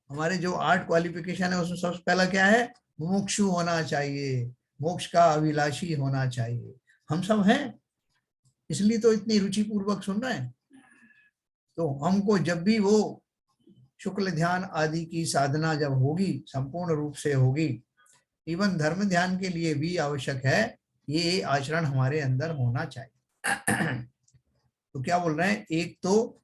हमारे जो 8 क्वालिफिकेशन है उसमें सबसे पहला क्या है, मुमुक्षु होना चाहिए, मोक्ष का अभिलाषी होना चाहिए। हम सब हैं, इसलिए तो इतनी रुचि पूर्वक सुन रहे हैं। तो हमको जब भी वो शुक्ल ध्यान आदि की साधना जब होगी, संपूर्ण रूप से होगी, इवन धर्म ध्यान के लिए भी आवश्यक है, ये आचरण हमारे अंदर होना चाहिए। तो क्या बोल रहे हैं, एक तो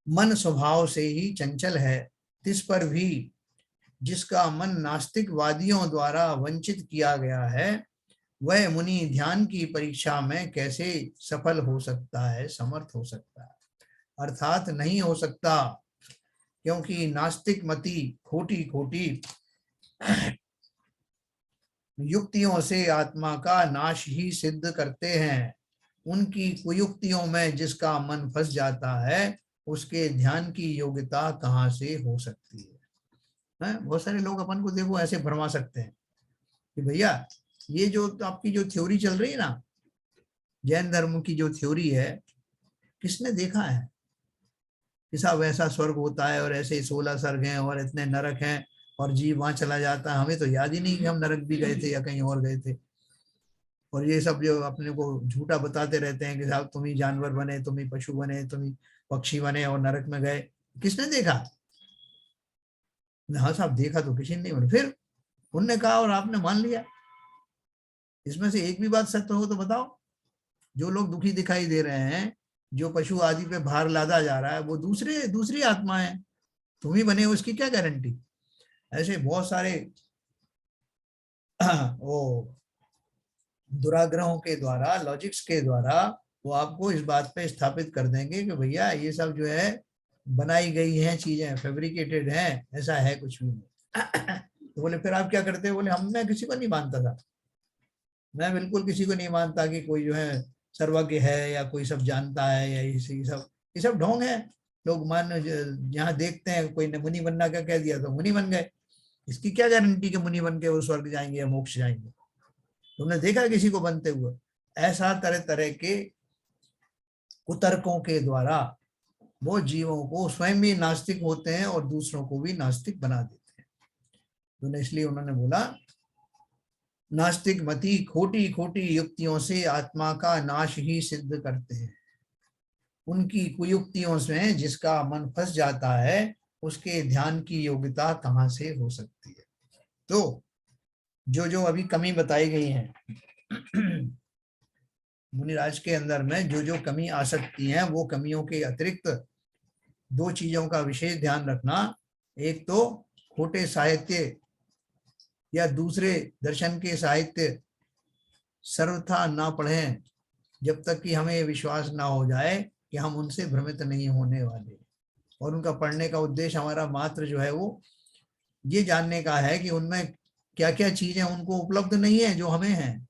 मन स्वभाव से ही चंचल है, इस पर भी जिसका मन नास्तिकवादियों द्वारा वंचित किया गया है, वह मुनि ध्यान की परीक्षा में कैसे सफल हो सकता है, समर्थ हो सकता है। अर्थात नहीं हो सकता, क्योंकि नास्तिक मति खोटी खोटी युक्तियों से आत्मा का नाश ही सिद्ध करते हैं। उनकी कुयुक्तियों में जिसका मन फंस जाता है, उसके ध्यान की योग्यता कहाँ से हो सकती है। बहुत सारे लोग अपन को देखो ऐसे भरमा सकते हैं कि भैया ये जो आपकी जो थ्योरी चल रही है ना, जैन धर्म की जो थ्योरी है, किसने देखा है ऐसा वैसा स्वर्ग होता है और ऐसे 16 स्वर्ग हैं और इतने नरक हैं और जीव वहां चला जाता है। हमें तो याद ही नहीं कि हम नरक भी गए थे या कहीं और गए थे। और ये सब जो अपने को झूठा बताते रहते हैं कि साहब तुम ही जानवर बने, तुम ही पशु बने, तुम ही पक्षी बने और नरक में गए, किसने देखा? हाँ साहब देखा तो किसी ने नहीं बने। फिर उनने कहा और आपने मान लिया। इसमें से एक भी बात सत्य हो तो बताओ। जो लोग दुखी दिखाई दे रहे हैं, जो पशु आदि पे भार लादा जा रहा है, वो दूसरी आत्मा है, तुम ही बने हो, उसकी क्या गारंटी? ऐसे बहुत सारे वो दुराग्रहों के द्वारा, लॉजिक्स के द्वारा वो आपको इस बात पे स्थापित कर देंगे कि भैया ये सब जो है बनाई गई हैं चीजें, फैब्रिकेटेड हैं, ऐसा है कुछ भी नहीं। तो बोले फिर आप क्या करते? बोले मैं किसी को नहीं मानता था, मैं बिल्कुल किसी को नहीं मानता कि कोई जो है सर्वज्ञ है या कोई सब जानता है, या ये सब ढोंग है। लोग मान यहाँ देखते हैं कोई ने मुनि बनना का कह दिया तो मुनि बन गए, इसकी क्या गारंटी कि मुनि बन के वो स्वर्ग जाएंगे या मोक्ष जाएंगे? तुमने देखा किसी को बनते हुए? ऐसा तरह तरह के कुतर्कों के द्वारा वो जीवों को, स्वयं भी नास्तिक होते हैं और दूसरों को भी नास्तिक बना देते हैं। तो इसलिए उन्होंने बोला नास्तिक मति खोटी खोटी युक्तियों से आत्मा का नाश ही सिद्ध करते हैं। उनकी कुयुक्तियों से जिसका मन फंस जाता है उसके ध्यान की योग्यता कहाँ से हो सकती है? तो जो जो अभी कमी बताई गई है मुनिराज के अंदर में, जो जो कमी आ सकती है, वो कमियों के अतिरिक्त दो चीजों का विशेष ध्यान रखना। एक तो खोटे साहित्य या दूसरे दर्शन के साहित्य सर्वथा ना पढ़ें जब तक कि हमें ये विश्वास ना हो जाए कि हम उनसे भ्रमित नहीं होने वाले। और उनका पढ़ने का उद्देश्य हमारा मात्र जो है वो ये जानने का है कि उनमें क्या क्या चीजें उनको उपलब्ध नहीं है जो हमें है।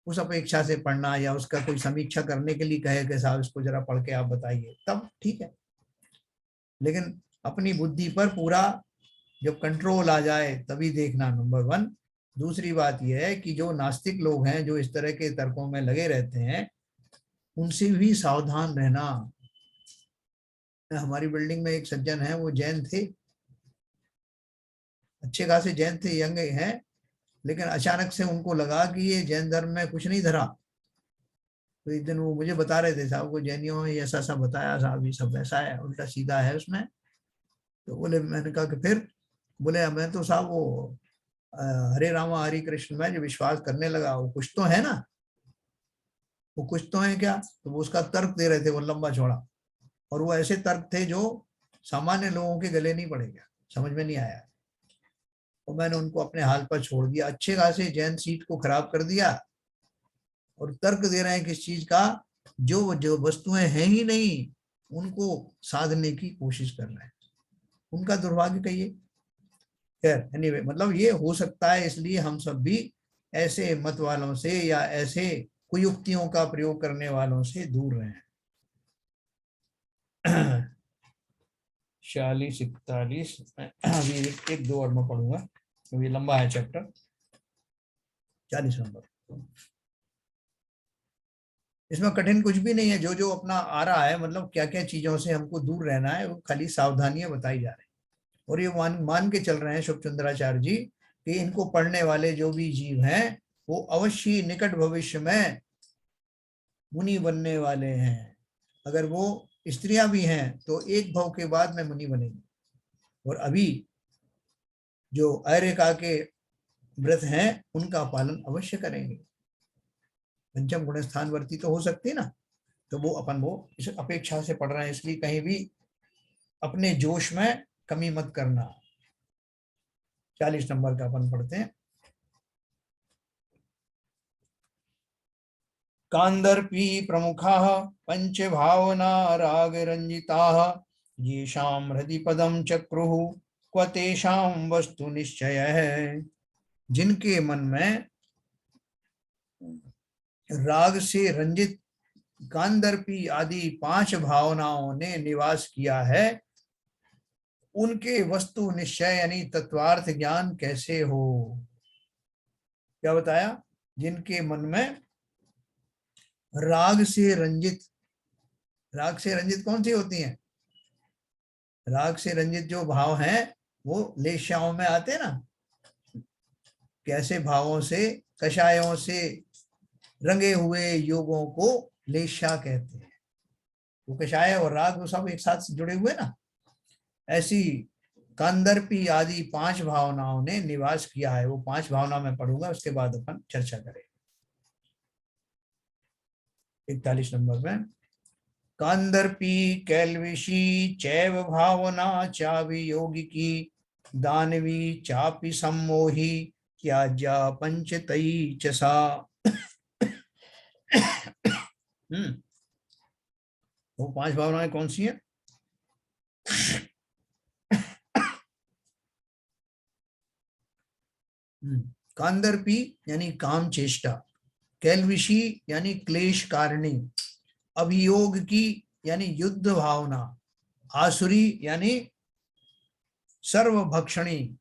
उस अपेक्षा से पढ़ना या उसका कोई समीक्षा करने के लिए कहे कि साहब इसको जरा पढ़ के आप बताइए, तब ठीक है। लेकिन अपनी बुद्धि पर पूरा जब कंट्रोल आ जाए तभी देखना, नंबर वन। दूसरी बात यह है कि जो नास्तिक लोग हैं, जो इस तरह के तर्कों में लगे रहते हैं, उनसे भी सावधान रहना। हमारी बिल्डिंग में एक सज्जन है, वो जैन थे, अच्छे खासे जैन थे, यंग हैं, लेकिन अचानक से उनको लगा कि ये जैन धर्म में कुछ नहीं धरा। तो एक दिन वो मुझे बता रहे थे साहब को जैनियों में ऐसा सब बताया साहब, ये सब ऐसा है, उल्टा सीधा है उसमें। तो बोले, मैंने कहा कि फिर? बोले मैं तो साहब वो हरे रामा हरे कृष्ण में जो विश्वास करने लगा, वो कुछ तो है ना, वो कुछ तो है क्या? तो वो उसका तर्क दे रहे थे, वो लंबा चौड़ा, और वो ऐसे तर्क थे जो सामान्य लोगों के गले नहीं पड़ेगा, समझ में नहीं आया। तो मैंने उनको अपने हाल पर छोड़ दिया। अच्छे खासे जैन सीट को खराब कर दिया और तर्क दे रहे हैं किस चीज का, जो जो वस्तुएं हैं ही नहीं उनको साधने की कोशिश कर रहे हैं। उनका दुर्भाग्य कहिए। खैर एनीवे, मतलब ये हो सकता है, इसलिए हम सब भी ऐसे मत वालों से या ऐसे कुयुक्तियों का प्रयोग करने वालों से दूर रहें। 46 41 अभी एक दो और मैं पढ़ूंगा क्योंकि लंबा है चैप्टर। 40 नंबर, इसमें कठिन कुछ भी नहीं है। जो जो अपना आ रहा है, मतलब क्या क्या चीजों से हमको दूर रहना है, वो खाली सावधानियां बताई जा रही हैं। और ये मान के चल रहे हैं शुभचंद्राचार्य जी कि इनको पढ़ने वाले जो भी जीव हैं वो अवश्य निकट भविष्य में मुनि बनने वाले हैं। अगर वो स्त्रियां भी हैं तो एक भव के बाद में मुनि बनेंगे। और अभी जो आर्यका के व्रत हैं उनका पालन अवश्य करेंगे। पंचम गुण स्थान वर्ती तो हो सकती है ना, तो वो अपन वो इस अपेक्षा से पढ़ रहे हैं, इसलिए कहीं भी अपने जोश में कमी मत करना। 40 नंबर का अपन पढ़ते हैं। कांदर्पी प्रमुखा पंच भावना राग रंजिता येषां हृदि पदम चक्रुः क्व तेषां वस्तु निश्चय है। जिनके मन में राग से रंजित कांदर्पी आदि 5 भावनाओं ने निवास किया है, उनके वस्तु निश्चय यानी तत्वार्थ ज्ञान कैसे हो? क्या बताया? जिनके मन में राग से रंजित, राग से रंजित कौन सी होती हैं? राग से रंजित जो भाव हैं वो लेश्याओं में आते हैं ना, कैसे भावों से, कषायों से रंगे हुए योगों को लेशा कहते हैं। वो कषाय और राग वो सब एक साथ जुड़े हुए ना, ऐसी कांदर्पी आदि 5 भावनाओं ने निवास किया है। वो 5 भावना मैं पढ़ूंगा, उसके बाद अपन चर्चा करें। 41 नंबर में, कांदर्पी कैलविशी चैव भावना चावि योगिकी दानवी चापि सम्मोही त्याज्या पंचतई चसा। वो 5 भावनाएं कौन सी हैं? कांदर्पी यानी काम चेष्टा, कैलविशी यानी क्लेश कारिणी, अभियोग की यानी युद्ध भावना, आसुरी यानी सर्वभक्षणी,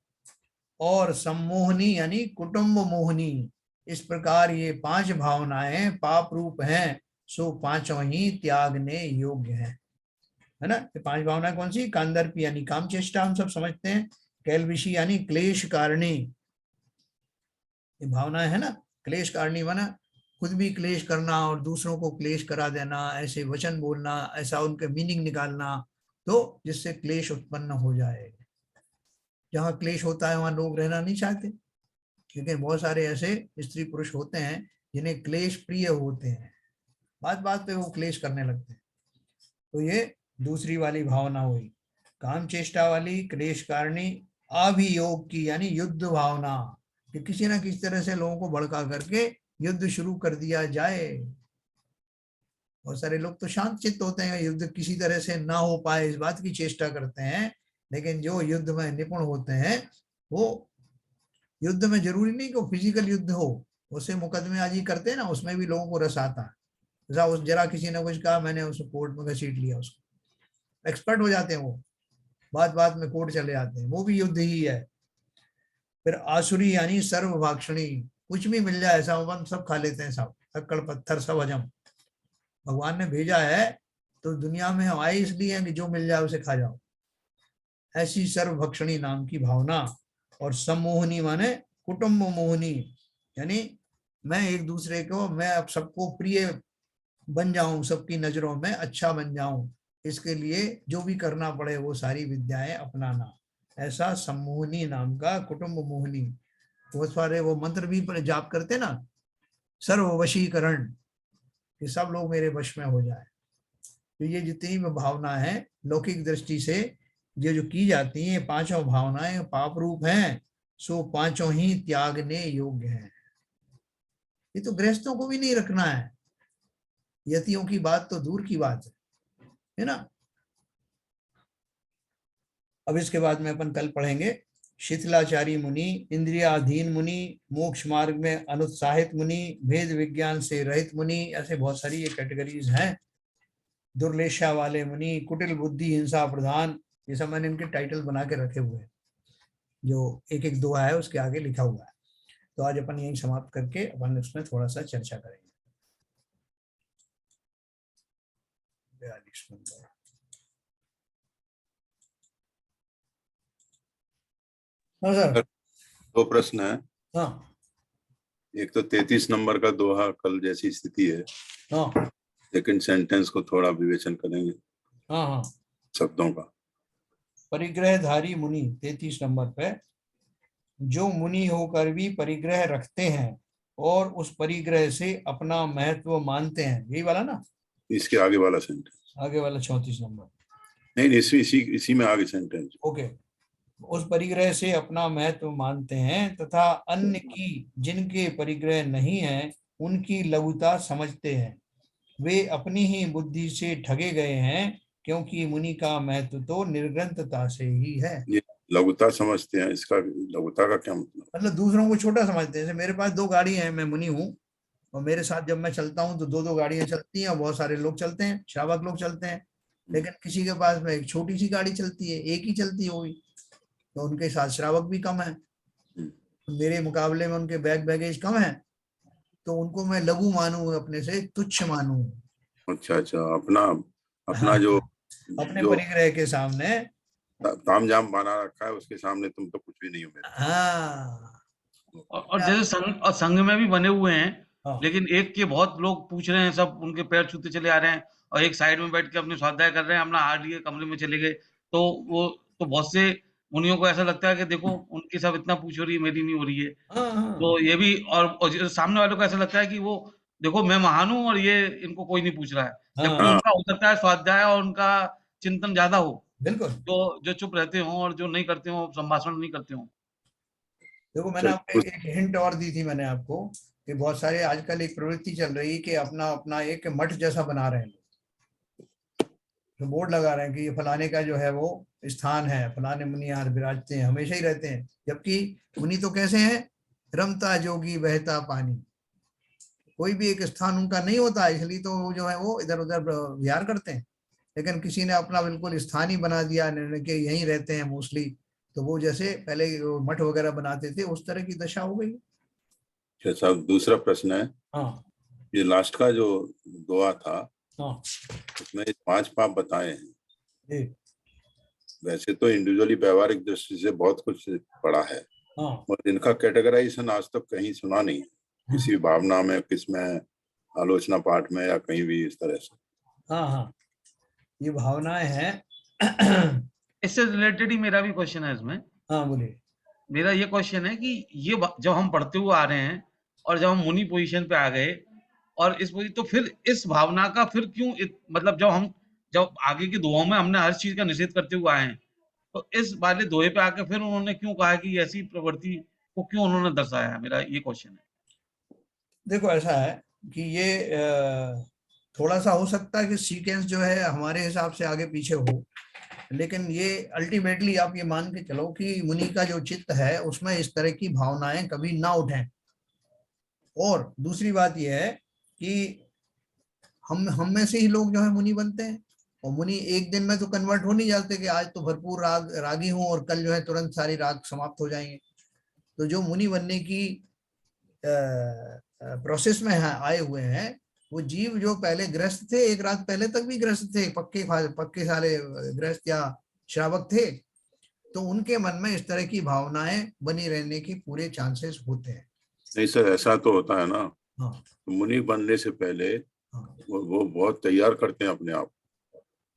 और सम्मोहनी यानी कुटुंब मोहनी। इस प्रकार ये 5 भावनाएं पाप रूप हैं, सो पांचों ही त्यागने योग्य है ना। ये 5 भावनाएं कौन सी? कांदर्पी यानी काम चेष्टा, हम सब समझते हैं। कैलविशी यानी क्लेश कारिणी, ये भावनाएं है ना। क्लेश कारिणी माना खुद भी क्लेश करना और दूसरों को क्लेश करा देना, ऐसे वचन बोलना, ऐसा उनके मीनिंग निकालना, तो जिससे क्लेश उत्पन्न हो जाए। जहाँ क्लेश होता है वहां लोग रहना नहीं चाहते, क्योंकि बहुत सारे ऐसे स्त्री पुरुष होते हैं जिन्हें क्लेश प्रिय होते हैं, बात बात पे वो क्लेश करने लगते हैं। तो ये दूसरी वाली भावना हुई, काम चेष्टा वाली, क्लेश कारिणी। अभियोग की यानी युद्ध भावना, कि किसी ना किसी तरह से लोगों को भड़का करके युद्ध शुरू कर दिया जाए। बहुत सारे लोग तो शांत चित्त होते हैं, युद्ध किसी तरह से ना हो पाए इस बात की चेष्टा करते हैं, लेकिन जो युद्ध में निपुण होते हैं वो युद्ध में जरूरी नहीं कि फिजिकल युद्ध हो, उसे मुकदमेबाजी करते हैं ना, उसमें भी लोगों को रस आता है। जैसा उस जरा किसी ने कुछ कहा, मैंने उसको कोर्ट में घसीट लिया, उसको एक्सपर्ट हो जाते हैं वो, बात बात में कोर्ट चले जाते हैं, वो भी युद्ध ही है। फिर आसुरी यानी सर्वभाक्षणी, कुछ भी मिल जाए ऐसा हम सब खा लेते हैं, सब शक्कर पत्थर सब हजम। भगवान ने भेजा है तो दुनिया में हम आए इसलिए हैं कि जो मिल जाए उसे खा जाओ, ऐसी सर्वभक्षणी नाम की भावना। और सम्मोहनी माने कुटुंब मोहनी, यानी मैं एक दूसरे को, मैं अब सबको प्रिय बन जाऊं, सबकी नजरों में अच्छा बन जाऊं, इसके लिए जो भी करना पड़े वो सारी विद्याएं अपनाना, ऐसा सम्मोहनी नाम का कुटुंब मोहनी। बहुत सारे वो मंत्र भी जाप करते ना, सर्ववशीकरण, कि सब लोग मेरे वश में हो जाए। तो ये जितनी भी भावना है लौकिक दृष्टि से ये जो की जाती है, 5 भावनाएं पाप रूप हैं, सो 5 ही त्यागने योग्य हैं। ये तो गृहस्थों को भी नहीं रखना है, यतियों की बात तो दूर की बात है ना। अब इसके बाद में अपन कल पढ़ेंगे शिथिलाचारी मुनि, इंद्रियाधीन मुनि, मोक्ष मार्ग में अनुत्साहित मुनि, भेद विज्ञान से रहित मुनि, ऐसे बहुत सारी ये कैटेगरीज हैं। दुर्लेशा वाले मुनि, कुटिल बुद्धि हिंसा प्रधान, ये सब मैंने इनके टाइटल बना के रखे हुए हैं, जो एक एक दोहा है उसके आगे लिखा हुआ है। तो आज अपन यही समाप्त करके अपन उसमें थोड़ा सा चर्चा करेंगे। 42 नंबर। हाँ सर। 2 प्रश्न है। हाँ एक तो 33 नंबर का दोहा कल जैसी स्थिति है, हाँ सेकंड सेंटेंस को थोड़ा विवेचन करेंगे हाँ हाँ। शब्दों का। परिग्रहधारी मुनि 33 नंबर पे, जो मुनि होकर भी परिग्रह रखते हैं और उस परिग्रह से अपना महत्व मानते हैं, यही वाला ना। इसके आगे वाला सेंटेंस, आगे वाला 34 नंबर। नहीं इसी में आगे सेंटेंस। ओके। उस परिग्रह से अपना महत्व मानते हैं तथा अन्य की जिनके परिग्रह नहीं है उनकी लघुता समझते हैं, वे अपनी ही बुद्धि से ठगे गए हैं, क्योंकि मुनि का महत्व तो निर्ग्रंथता से ही है। ये लघुता समझते हैं, इसका लघुता का क्या मतलब? मतलब दूसरों को छोटा समझते हैं। जैसे मेरे पास 2 गाड़ी है, मैं मुनि हूँ, और मेरे साथ जब मैं चलता हूँ तो 2 गाड़ियां चलती हैं, और बहुत सारे लोग चलते हैं, श्रावक लोग चलते हैं। लेकिन किसी के पास में एक छोटी सी गाड़ी चलती है, एक ही चलती होगी, तो उनके साथ श्रावक भी कम है, मेरे मुकाबले में उनके बैगेज कम है, तो उनको मैं लघु मानूं, अपने से तुच्छ मानूं। अच्छा, अपना हाँ, जो अपने परिग्रह के सामने तामझाम बना रखा है उसके सामने तुम तो कुछ भी नहीं हो मेरे। हाँ, और जैसे संघ में भी बने हुए हैं, हाँ। लेकिन एक के बहुत लोग पूछ रहे हैं, सब उनके पैर छूते चले आ रहे हैं, और एक साइड में बैठ के अपने स्वाध्याय कर रहे हैं, अपना हार लिए कमरे में चले गए। तो वो तो बहुत से मुनियों को ऐसा लगता है कि देखो उनकी सब इतना पूछ हो रही है, मेरी नहीं हो रही है। हाँ हाँ तो ये भी, और सामने वालों को ऐसा लगता है कि वो देखो मैं महान हूं और ये इनको कोई नहीं पूछ रहा है, जबकि हाँ, उनका हो सकता है स्वाध्याय और उनका चिंतन ज्यादा हो, बिल्कुल। जो जो चुप रहते हो और जो नहीं करते हो, संभाषण नहीं करते हो। देखो मैंने चल आपको एक हिंट और दी थी मैंने आपको, कि बहुत सारे आजकल एक प्रवृत्ति चल रही है कि अपना अपना एक मठ जैसा बना रहे हैं लोग, तो बोर्ड लगा रहे हैं कि ये फलाने का जो है वो स्थान है, फलाने मुनि यहाँ विराजते हैं, हमेशा ही रहते हैं। जबकि मुनि तो कैसे हैं, रमता जोगी बहता पानी, कोई भी एक स्थान उनका नहीं होता, इसलिए तो वो जो है वो इधर उधर विहार करते हैं। लेकिन किसी ने अपना बिल्कुल स्थान ही बना दिया, निर्णय के यहीं रहते हैं मोस्टली, तो वो जैसे पहले वो मठ वगैरह बनाते थे उस तरह की दशा हो गई। अच्छा साहब, दूसरा प्रश्न है, हाँ ये लास्ट का जो दुआ था, हाँ उसमें 5 पाप बताए हैं। जी वैसे तो इंडिविजुअली व्यवहारिक दृष्टि से बहुत कुछ पढ़ा है, हाँ और इनका कैटेगराइजेशन आज तक कहीं सुना नहीं है, किसी भावना में, किसमें, आलोचना पाठ में, या कहीं भी इस तरह से। हाँ हाँ, ये भावनाएं हैं। इससे रिलेटेड ही मेरा भी क्वेश्चन है इसमें। हाँ बोलिए। मेरा ये क्वेश्चन है कि ये जब हम पढ़ते हुए आ रहे हैं और जब हम मुनि पोजीशन पे आ गए, और इस पोजीशन, तो फिर इस भावना का फिर क्यों मतलब जब आगे की दुआओं में हमने हर चीज का निषेध करते हुए आए हैं, तो इस वाले दोहे पे आके फिर उन्होंने क्यों कहा कि ऐसी प्रवृत्ति को क्यों उन्होंने दर्शाया? मेरा ये क्वेश्चन है। देखो ऐसा है कि ये थोड़ा सा हो सकता है कि सीक्वेंस जो है हमारे हिसाब से आगे पीछे हो, लेकिन ये अल्टीमेटली आप ये मान के चलो कि मुनि का जो चित्त है उसमें इस तरह की भावनाएं कभी ना उठें। और दूसरी बात यह है कि हम में से ही लोग जो है मुनि बनते हैं, और मुनि एक दिन में तो कन्वर्ट हो नहीं जाते कि आज तो भरपूर रागी हूं और कल जो है तुरंत सारी राग समाप्त हो जाएंगे। तो जो मुनि बनने की प्रोसेस में आए हुए हैं, वो जीव जो पहले ग्रस्त थे, एक रात पहले तक भी ग्रस्त थे, पक्के साले ग्रस्त या श्रावक थे, तो उनके मन में इस तरह की भावनाएं बनी रहने की पूरे चांसेस होते हैं। नहीं सर, ऐसा तो होता है ना, हाँ मुनि बनने से पहले हाँ वो बहुत तैयार करते हैं अपने आप,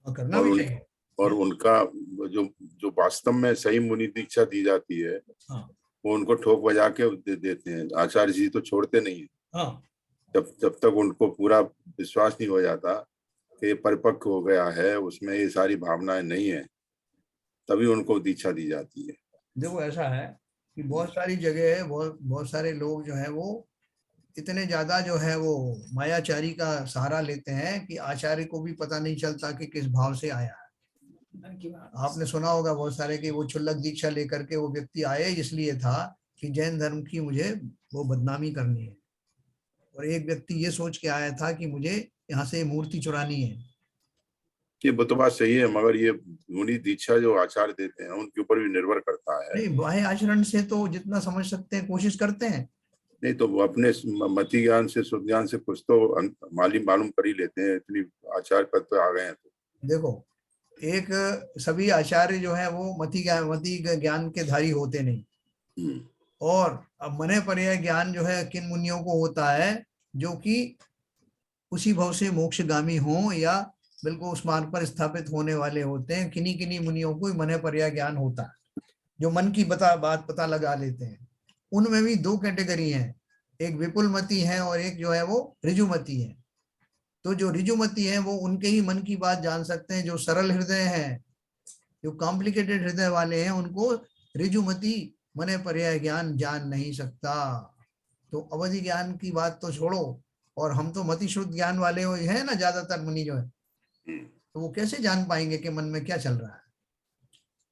हाँ, करना और भी उन चाहिए। और उनका जो जो वास्तव में सही मुनि दीक्षा दी जाती है, हाँ वो उनको ठोक बजा के देते हैं। आचार्य जी तो छोड़ते नहीं है, हाँ जब तक उनको पूरा विश्वास नहीं हो जाता कि ये परिपक्व हो गया है, उसमें ये सारी भावनाएं नहीं है, तभी उनको दीक्षा दी जाती है। देखो ऐसा है कि बहुत सारी जगह है, बहुत बहुत सारे लोग जो है वो इतने ज्यादा जो है वो मायाचारी का सहारा लेते हैं कि आचार्य को भी पता नहीं चलता कि किस भाव से आया है। आपने सुना होगा बहुत सारे कि वो क्षुल्लक दीक्षा लेकर के वो व्यक्ति आए इसलिए था कि जैन धर्म की मुझे वो बदनामी करनी है, और एक व्यक्ति ये सोच के आया था कि मुझे यहाँ से मूर्ति चुरानी है। ये वो तो बात सही है, मगर ये मुनि दीक्षा जो आचार्य देते हैं उनके ऊपर भी निर्भर करता है। नहीं, बाह्य आचरण से तो जितना समझ सकते हैं कोशिश करते हैं। नहीं तो वो अपने मति ज्ञान से, शुद्ध ज्ञान से कुछ तो मालूम कर ही लेते हैं, इतनी आचार्य पद पे आ गए हैं तो। देखो, एक सभी आचार्य जो है वो मति ज्ञान के धारी होते नहीं, हम्म, और अब मने पर्याय ज्ञान जो है किन मुनियों को होता है, जो कि उसी भव से मोक्षगामी हो या बिल्कुल उस मार्ग पर स्थापित होने वाले होते हैं। किन्हीं किन्हीं मुनियों को मने पर्याय ज्ञान होता है, जो मन की बात पता लगा लेते हैं। उनमें भी दो कैटेगरी हैं, एक विपुलमती है और एक जो है वो ऋजुमती है। तो जो ऋजुमती है वो उनके ही मन की बात जान सकते हैं, जो सरल हृदय हैं, जो कॉम्प्लिकेटेड हृदय वाले हैं, उनको ऋजुमती मने पर्याय ज्ञान जान नहीं सकता। तो अवधि ज्ञान की बात तो छोड़ो, और हम तो मति शुद्ध ज्ञान वाले हो है ना ज्यादातर मुनि जो है, हम्म। तो वो कैसे जान पाएंगे कि मन में क्या चल रहा है।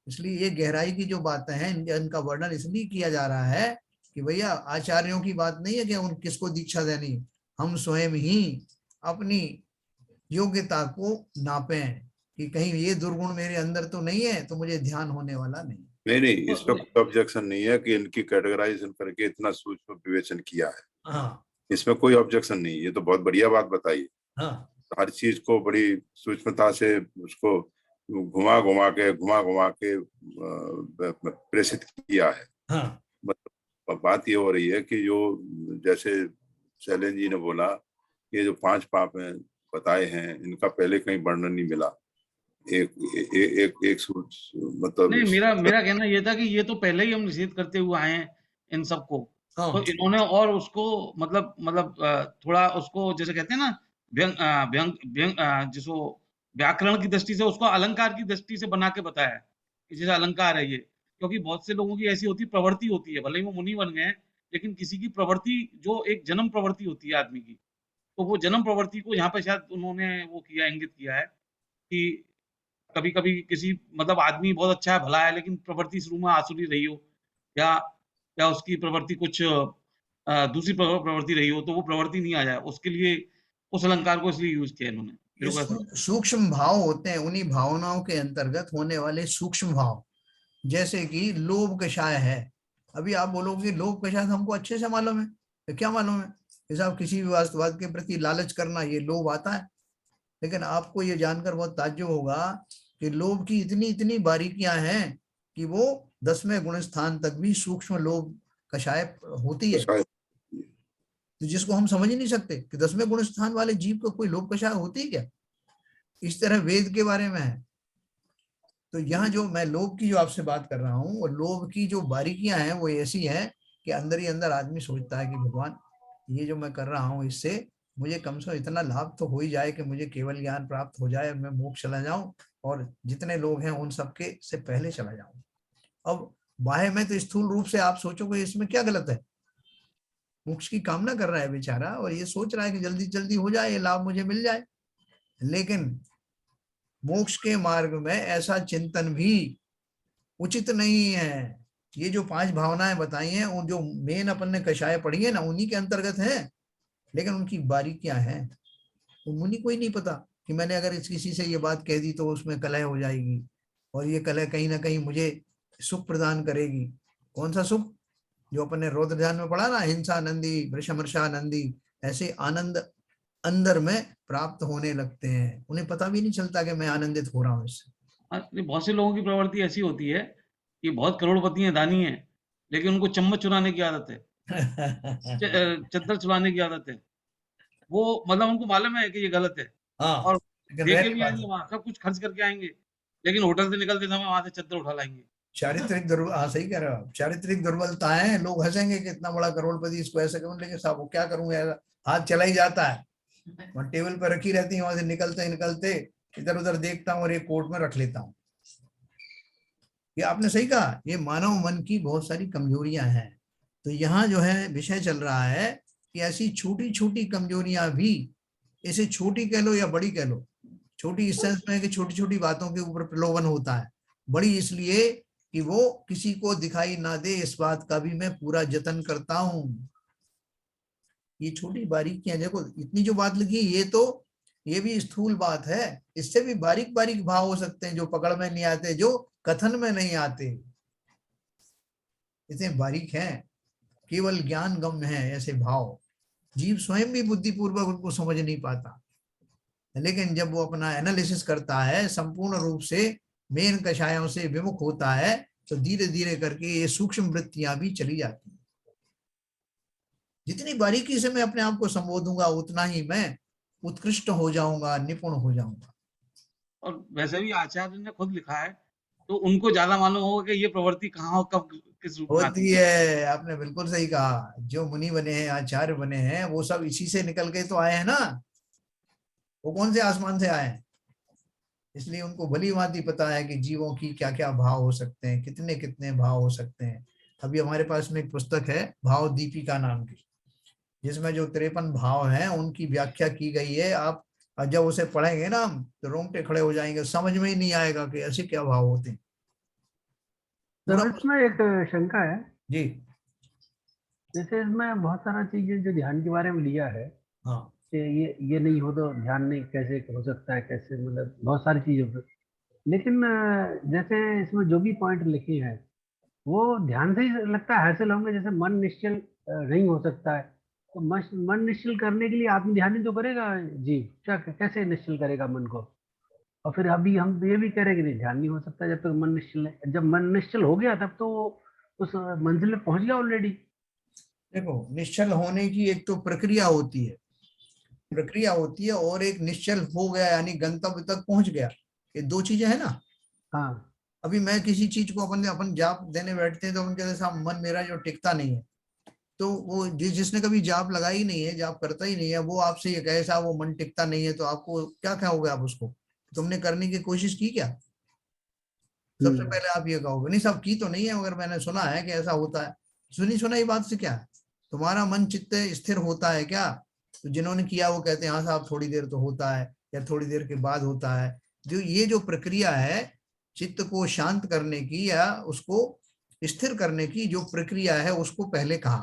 इसलिए ये गहराई की जो बातें हैं इनका वर्णन इसलिए किया जा रहा है कि भैया आचार्यों की बात नहीं है कि उन किसको दीक्षा देनी, हम स्वयं ही अपनी योग्यता को नापें कि कहीं ये दुर्गुण मेरे अंदर तो नहीं है तो मुझे ध्यान होने वाला नहीं। नहीं, इस पर कोई ऑब्जेक्शन नहीं है कि इनकी कैटेगराइजेशन करके इतना सूक्ष्म विवेचन किया है, हाँ इसमें कोई ऑब्जेक्शन नहीं। ये तो बहुत बढ़िया बात बताई, हाँ हर चीज को बड़ी सूक्ष्मता से उसको घुमा घुमा के प्रेषित किया है। हाँ बात ये हो रही है कि जो जैसे शैलेंद्र जी ने बोला, ये जो 5 पाप हैं बताए हैं, इनका पहले कहीं वर्णन नहीं मिला। एक मतलब नहीं, मेरा कहना ये था कि ये तो पहले ही हम निषेध करते हुए आए हैं इन सबको। हाँ। तो इन्होंने और उसको मतलब थोड़ा उसको जैसे कहते हैं ना जिसको व्याकरण की दृष्टि से उसको अलंकार की दृष्टि से बना के बताया है कि जैसे अलंकार है ये। क्योंकि बहुत से लोगों की ऐसी होती प्रवृत्ति होती है, भले ही वो मुनि बन गए हैं, लेकिन किसी की प्रवृत्ति जो एक जन्म प्रवृत्ति होती है आदमी की, तो वो जन्म प्रवृत्ति को यहाँ पे शायद उन्होंने वो किया, इंगित किया है कि कभी-कभी किसी मतलब आदमी बहुत अच्छा है, भला है, लेकिन प्रवृत्ति शुरू में आसुरी रही हो या उसकी प्रवृत्ति कुछ दूसरी प्रवृत्ति रही हो, तो वो प्रवृत्ति नहीं आ जाए। उसके लिए उस अलंकार को इसलिए यूज़ किया इन्होंने। ये मेरे को ऐसा लगता है। सूक्ष्म भाव होते हैं, उन्हीं भावनाओं के अंतर्गत होने वाले सूक्ष्म भाव, जैसे कि लोभ कषाय है। अभी आप बोलोगे लोभ कषाय हमको अच्छे से मालूम है, तो क्या मालूम है कि साहब किसी भी वास्तुवाद के प्रति लालच करना, ये लोभ आता है। लेकिन आपको ये जानकर बहुत ताज्जुब होगा कि लोभ की इतनी इतनी बारीकियां हैं कि वो 10वें गुण स्थान तक भी सूक्ष्म लोभ कषाय होती है, शायद तो जिसको हम समझ ही नहीं सकते कि 10वें गुण स्थान वाले जीव को कोई लोभ कषाय होती है क्या। इस तरह वेद के बारे में है। तो यहाँ जो मैं लोभ की जो आपसे बात कर रहा हूँ, वो लोभ की जो बारीकियां हैं वो ऐसी हैं कि अंदर ही अंदर आदमी सोचता है कि भगवान, ये जो मैं कर रहा हूँ इससे मुझे कम से कम इतना लाभ तो हो ही जाए कि मुझे केवल ज्ञान प्राप्त हो जाए, मैं मोक्ष चला जाऊं और जितने लोग हैं उन सबके से पहले चला जाऊं। अब बाह्य में तो स्थूल रूप से आप सोचोगे इसमें क्या गलत है, मोक्ष की कामना कर रहा है बेचारा और ये सोच रहा है कि जल्दी जल्दी हो जाए, ये लाभ मुझे मिल जाए। लेकिन मोक्ष के मार्ग में ऐसा चिंतन भी उचित नहीं है। ये जो 5 भावनाएं बताई हैं, उन जो मेन अपन ने कषाय पढ़ी है ना, उन्हीं के अंतर्गत है, लेकिन उनकी बारीकियां हैं। तो मुनि को ही नहीं पता कि मैंने अगर इस किसी से ये बात कह दी तो उसमें कलह हो जाएगी और ये कलह कहीं ना कहीं मुझे सुख प्रदान करेगी। कौन सा सुख? जो अपन ने रौद्र ध्यान में पढ़ा ना, हिंसा नंदी वृषमर्षा नंदी, ऐसे आनंद अंदर में प्राप्त होने लगते हैं, उन्हें पता भी नहीं चलता कि मैं आनंदित हो रहा हूँ इससे। नहीं, बहुत से लोगों की प्रवृत्ति ऐसी होती है कि बहुत करोड़पति हैं, दानी हैं, लेकिन उनको चम्मच चुराने की आदत है, चद्दर चुराने की आदत है। वो मतलब उनको मालूम है कि ये गलत है हाँ, और लेकिन दे रह के नहीं भी आएँगे पाते। वहाँ, सब कुछ खर्च करके आएँगे, लेकिन होटल से निकलते समय वहाँ से चद्दर उठा लाएँगे। चारित्रिक दुर्बल, हाँ सही कह रहे हो आप, चारित्रिक दुर्बलता है। लोग हंसेंगे कि इतना बड़ा करोड़पति, इसको ऐसे करूं, लेकिन साहब वो क्या करूं यार, हाथ चला ही जाता है, वहाँ टेबल पर रखी रहती है, वहां से निकलते निकलते इधर उधर देखता हूँ और एक कोट में रख लेता हूँ। ये आपने सही कहा, ये मानव मन की बहुत सारी कमजोरियां हैं। तो यहाँ जो है विषय चल रहा है कि ऐसी छोटी छोटी कमजोरियां भी, इसे छोटी कह लो या बड़ी कह लो, छोटी इस सेंस में कि छोटी छोटी बातों के ऊपर प्रलोभन होता है, बड़ी इसलिए कि वो किसी को दिखाई ना दे, इस बात का भी मैं पूरा जतन करता हूं। ये छोटी बारीकियां देखो, इतनी जो बात लिखी ये तो, ये भी स्थूल बात है, इससे भी बारीक बारीक भाव हो सकते हैं जो पकड़ में नहीं आते, जो कथन में नहीं आते, इतने बारीक हैं, केवल ज्ञान गम्य है ऐसे भाव। जीव स्वयं भी बुद्धिपूर्वक उनको समझ नहीं पाता, लेकिन जब वो अपना एनालिसिस करता है, संपूर्ण रूप से मेन कषायों से विमुख होता है, तो धीरे धीरे करके ये सूक्ष्म वृत्तियां भी चली जाती हैं। जितनी बारीकी से मैं अपने आप को संबोधूंगा उतना ही मैं उत्कृष्ट हो जाऊंगा, निपुण हो जाऊंगा। और वैसे भी आचार्य ने खुद लिखा है, तो उनको ज़्यादा मालूम होगा कि ये प्रवृत्ति कहाँ और कब किस रूप में आती होती है। है, आपने बिल्कुल सही कहा, जो मुनि बने हैं, आचार्य बने हैं, वो सब इसी से निकल के तो आए हैं ना, वो कौन से आसमान से आए हैं। इसलिए उनको भली भांति पता है कि जीवों की क्या क्या भाव हो सकते हैं, कितने कितने भाव हो सकते हैं। अभी हमारे पास में एक पुस्तक है भाव दीपिका नाम की, जिसमें जो 53 भाव हैं उनकी व्याख्या की गई है। आप जब उसे पढ़ेंगे ना हम, तो रोंगटे खड़े हो जाएंगे, समझ में ही नहीं आएगा कि ऐसे क्या भाव होते हैं। पूरा सर इसमें एक शंका है, जी। जैसे इसमें बहुत सारा चीजें जो ध्यान के बारे में लिया है हाँ कि ये नहीं हो तो ध्यान नहीं कैसे हो सकता है, कैसे मतलब बहुत सारी चीजों पर, लेकिन जैसे इसमें जो भी पॉइंट लिखे हैं वो ध्यान से ही लगता है हासिल होंगे। जैसे मन निश्चल नहीं हो सकता है, तो मन निश्चल करने के लिए आत्म ध्यान ही तो करेगा जी, क्या कैसे निश्चल करेगा मन को। और फिर अभी हम ये भी कह रहे हैं कि नहीं ध्यान नहीं हो सकता जब तक मन निश्चल है, जब मन निश्चल हो गया तब तो वो उस मंजिल में पहुंच गया ऑलरेडी। देखो, निश्चल होने की एक तो प्रक्रिया होती है और एक निश्चल हो गया यानी गंतव्य तक पहुंच गया, ये दो चीजें है ना। हाँ अभी मैं किसी चीज को अपन जाप देने बैठते हैं तो अपन कहते हैं साहब मन मेरा जो टिकता नहीं है, तो वो जिसने कभी जाप लगाई नहीं है, जाप करता ही नहीं है, वो आपसे ये कहे साहब वो मन टिकता नहीं है, तो आपको क्या कहोगे? आप उसको तुमने करने की कोशिश की क्या? सबसे पहले आप ये कहोगे नहीं साहब की तो नहीं है, मगर मैंने सुना है कि ऐसा होता है। सुनी सुनाई बात से क्या है? तुम्हारा मन चित्त स्थिर होता है क्या? तो जिन्होंने किया वो कहते हैं हाँ साहब थोड़ी देर तो होता है या थोड़ी देर के बाद होता है। जो प्रक्रिया है चित्त को शांत करने की या उसको स्थिर करने की जो प्रक्रिया है, उसको पहले कहा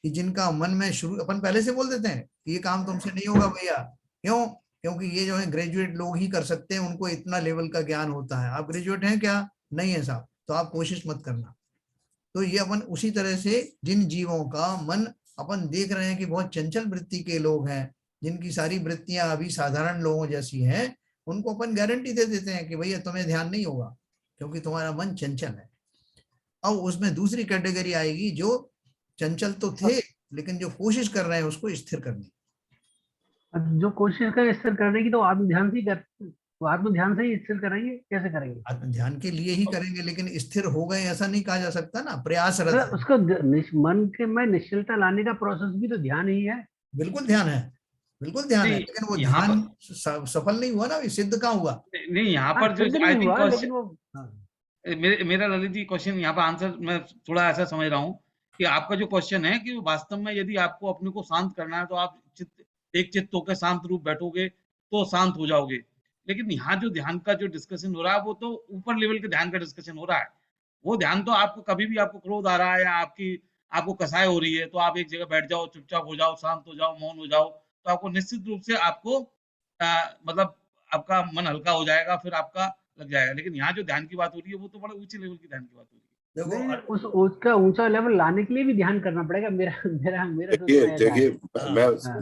कि जिनका मन में शुरू, अपन पहले से बोल देते हैं कि ये काम तुमसे नहीं होगा भैया। क्यों? क्योंकि ये जो है ग्रेजुएट लोग ही कर सकते हैं, उनको इतना लेवल का ज्ञान होता है। आप ग्रेजुएट हैं क्या? नहीं है साहब, तो आप कोशिश मत करना। तो ये अपन उसी तरह से जिन जीवों का मन अपन देख रहे हैं कि बहुत चंचल वृत्ति के लोग हैं, जिनकी सारी वृत्तियां अभी साधारण लोगों जैसी हैं, उनको अपन गारंटी दे देते हैं कि भैया तुम्हें ध्यान नहीं होगा क्योंकि तुम्हारा मन चंचल है। अब उसमें दूसरी कैटेगरी आएगी जो चंचल तो थे लेकिन जो कोशिश कर रहे हैं उसको स्थिर करने। जो कोशिश करें स्थिर करने की, तो आत्म ध्यान से ही कर, तो आत्म ध्यान से ही स्थिर करेंगे, कैसे करेंगे? आत्म ध्यान के लिए ही करेंगे, लेकिन स्थिर हो गए ऐसा नहीं कहा जा सकता ना, प्रयासरत है। उसको मन के में निश्चलता लाने का प्रोसेस भी तो ध्यान ही है। बिल्कुल ध्यान है, बिल्कुल ध्यान है, नहीं, लेकिन वो यहाँ ध्यान सफल नहीं हुआ ना, अभी सिद्ध कहाँ हुआ? नहीं, यहाँ हाँ, पर जो सिद्ध आई नहीं थिंक हुआ, लेकिन वो मेरा ललित जी क्वेश्चन यहाँ पर आंसर मैं थोड़ा ऐसा समझ रहा हूँ कि आपका जो क्वेश्चन है कि वास्तव में यदि आपको अपने को शांत करना है तो आप एक चित्त होकर शांत रूप बैठोगे तो शांत हो जाओगे। लेकिन यहाँ जो ध्यान का जो डिस्कशन हो रहा है वो तो ऊपर लेवल के ध्यान का डिस्कशन हो रहा है। वो ध्यान तो आपको कभी भी आपको क्रोध आ रहा है या आपको कसाय हो रही है तो आप एक जगह बैठ जाओ, चुपचाप हो जाओ, शांत हो जाओ, मौन हो जाओ, तो आपको निश्चित रूप से आपको मतलब आपका मन हल्का हो जाएगा, फिर आपका लग जाएगा। लेकिन यहाँ जो ध्यान की बात हो रही है वो तो बड़े ऊंचे लेवल की ध्यान की बात हो रही है। देखो नहीं, उसका ऊंचा लेवल लाने के लिए भी ध्यान करना पड़ेगा। मेरा मेरा मेरा सोचना ऐसा है। देखिए हाँ,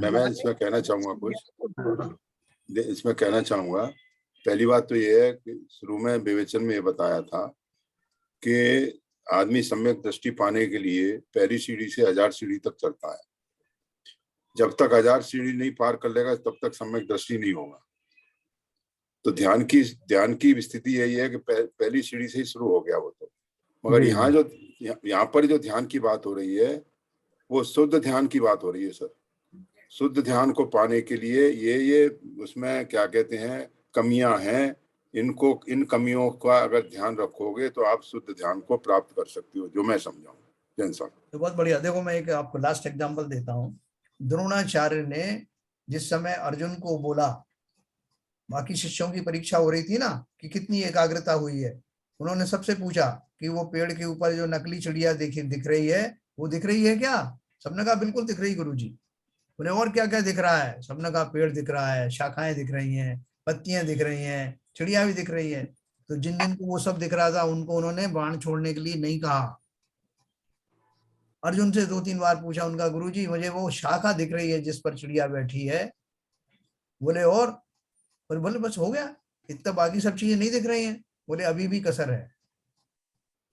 मैं इसमें कहना चाहूंगा कुछ। हाँ, इसमें कहना चाहूंगा, पहली बात तो ये है कि शुरू में विवेचन में ये बताया था कि आदमी सम्यक दृष्टि पाने के लिए पहली सीढ़ी से 1000 सीढ़ी तक चढ़ता है। जब तक 1000 सीढ़ी नहीं पार कर लेगा तब तक सम्यक दृष्टि नहीं होगा। तो ध्यान की स्थिति यही है कि पहली सीढ़ी से ही शुरू हो गया वो तो। मगर यहाँ पर जो ध्यान की बात हो रही है वो शुद्ध ध्यान की बात हो रही है सर। शुद्ध ध्यान को पाने के लिए ये उसमें क्या कहते हैं कमियां हैं, इन कमियों का अगर ध्यान रखोगे तो आप शुद्ध ध्यान को प्राप्त कर सकते हो, जो मैं समझाऊं। जैन साहब तो बहुत बढ़िया। देखो मैं एक आपको लास्ट एग्जांपल देता हूँ। द्रोणाचार्य ने जिस समय अर्जुन को बोला, बाकी शिष्यों की परीक्षा हो रही थी ना कि कितनी एकाग्रता हुई है, उन्होंने सबसे पूछा कि वो पेड़ के ऊपर जो नकली चिड़िया दिख रही है वो दिख रही है क्या? सबने कहा बिल्कुल दिख रही गुरुजी। उन्हें और क्या क्या दिख रहा है? सबने कहा पेड़ दिख रहा है, शाखाएं दिख रही हैं, पत्तियां दिख रही हैं, चिड़िया भी दिख रही है। तो जिन जिन को वो सब दिख रहा था उनको उन्होंने बाण छोड़ने के लिए नहीं कहा। अर्जुन से 2-3 बार पूछा, उनका गुरुजी मुझे वो शाखा दिख रही है जिस पर चिड़िया बैठी है। बोले और बोले बस हो गया इतना, बाकी सब चीजें नहीं दिख रही हैं? बोले अभी भी कसर है।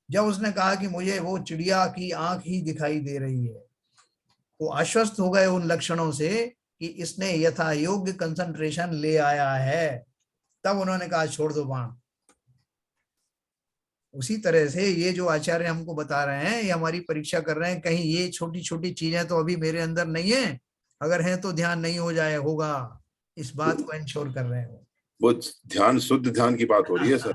जब उसने कहा कि मुझे वो चिड़िया की आंख ही दिखाई दे रही है, वो आश्वस्त हो गए उन लक्षणों से कि इसने यथा योग्य कंसंट्रेशन ले आया है। तब उन्होंने कहा छोड़ दो बाण। उसी तरह से ये जो आचार्य हमको बता रहे हैं, ये हमारी परीक्षा कर रहे हैं, कहीं ये छोटी छोटी चीजें तो अभी मेरे अंदर नहीं है, अगर है तो ध्यान नहीं हो जाए होगा, इस बात को इंश्योर कर रहे हैं वो ध्यान शुद्ध ध्यान की बात हो रही है सर।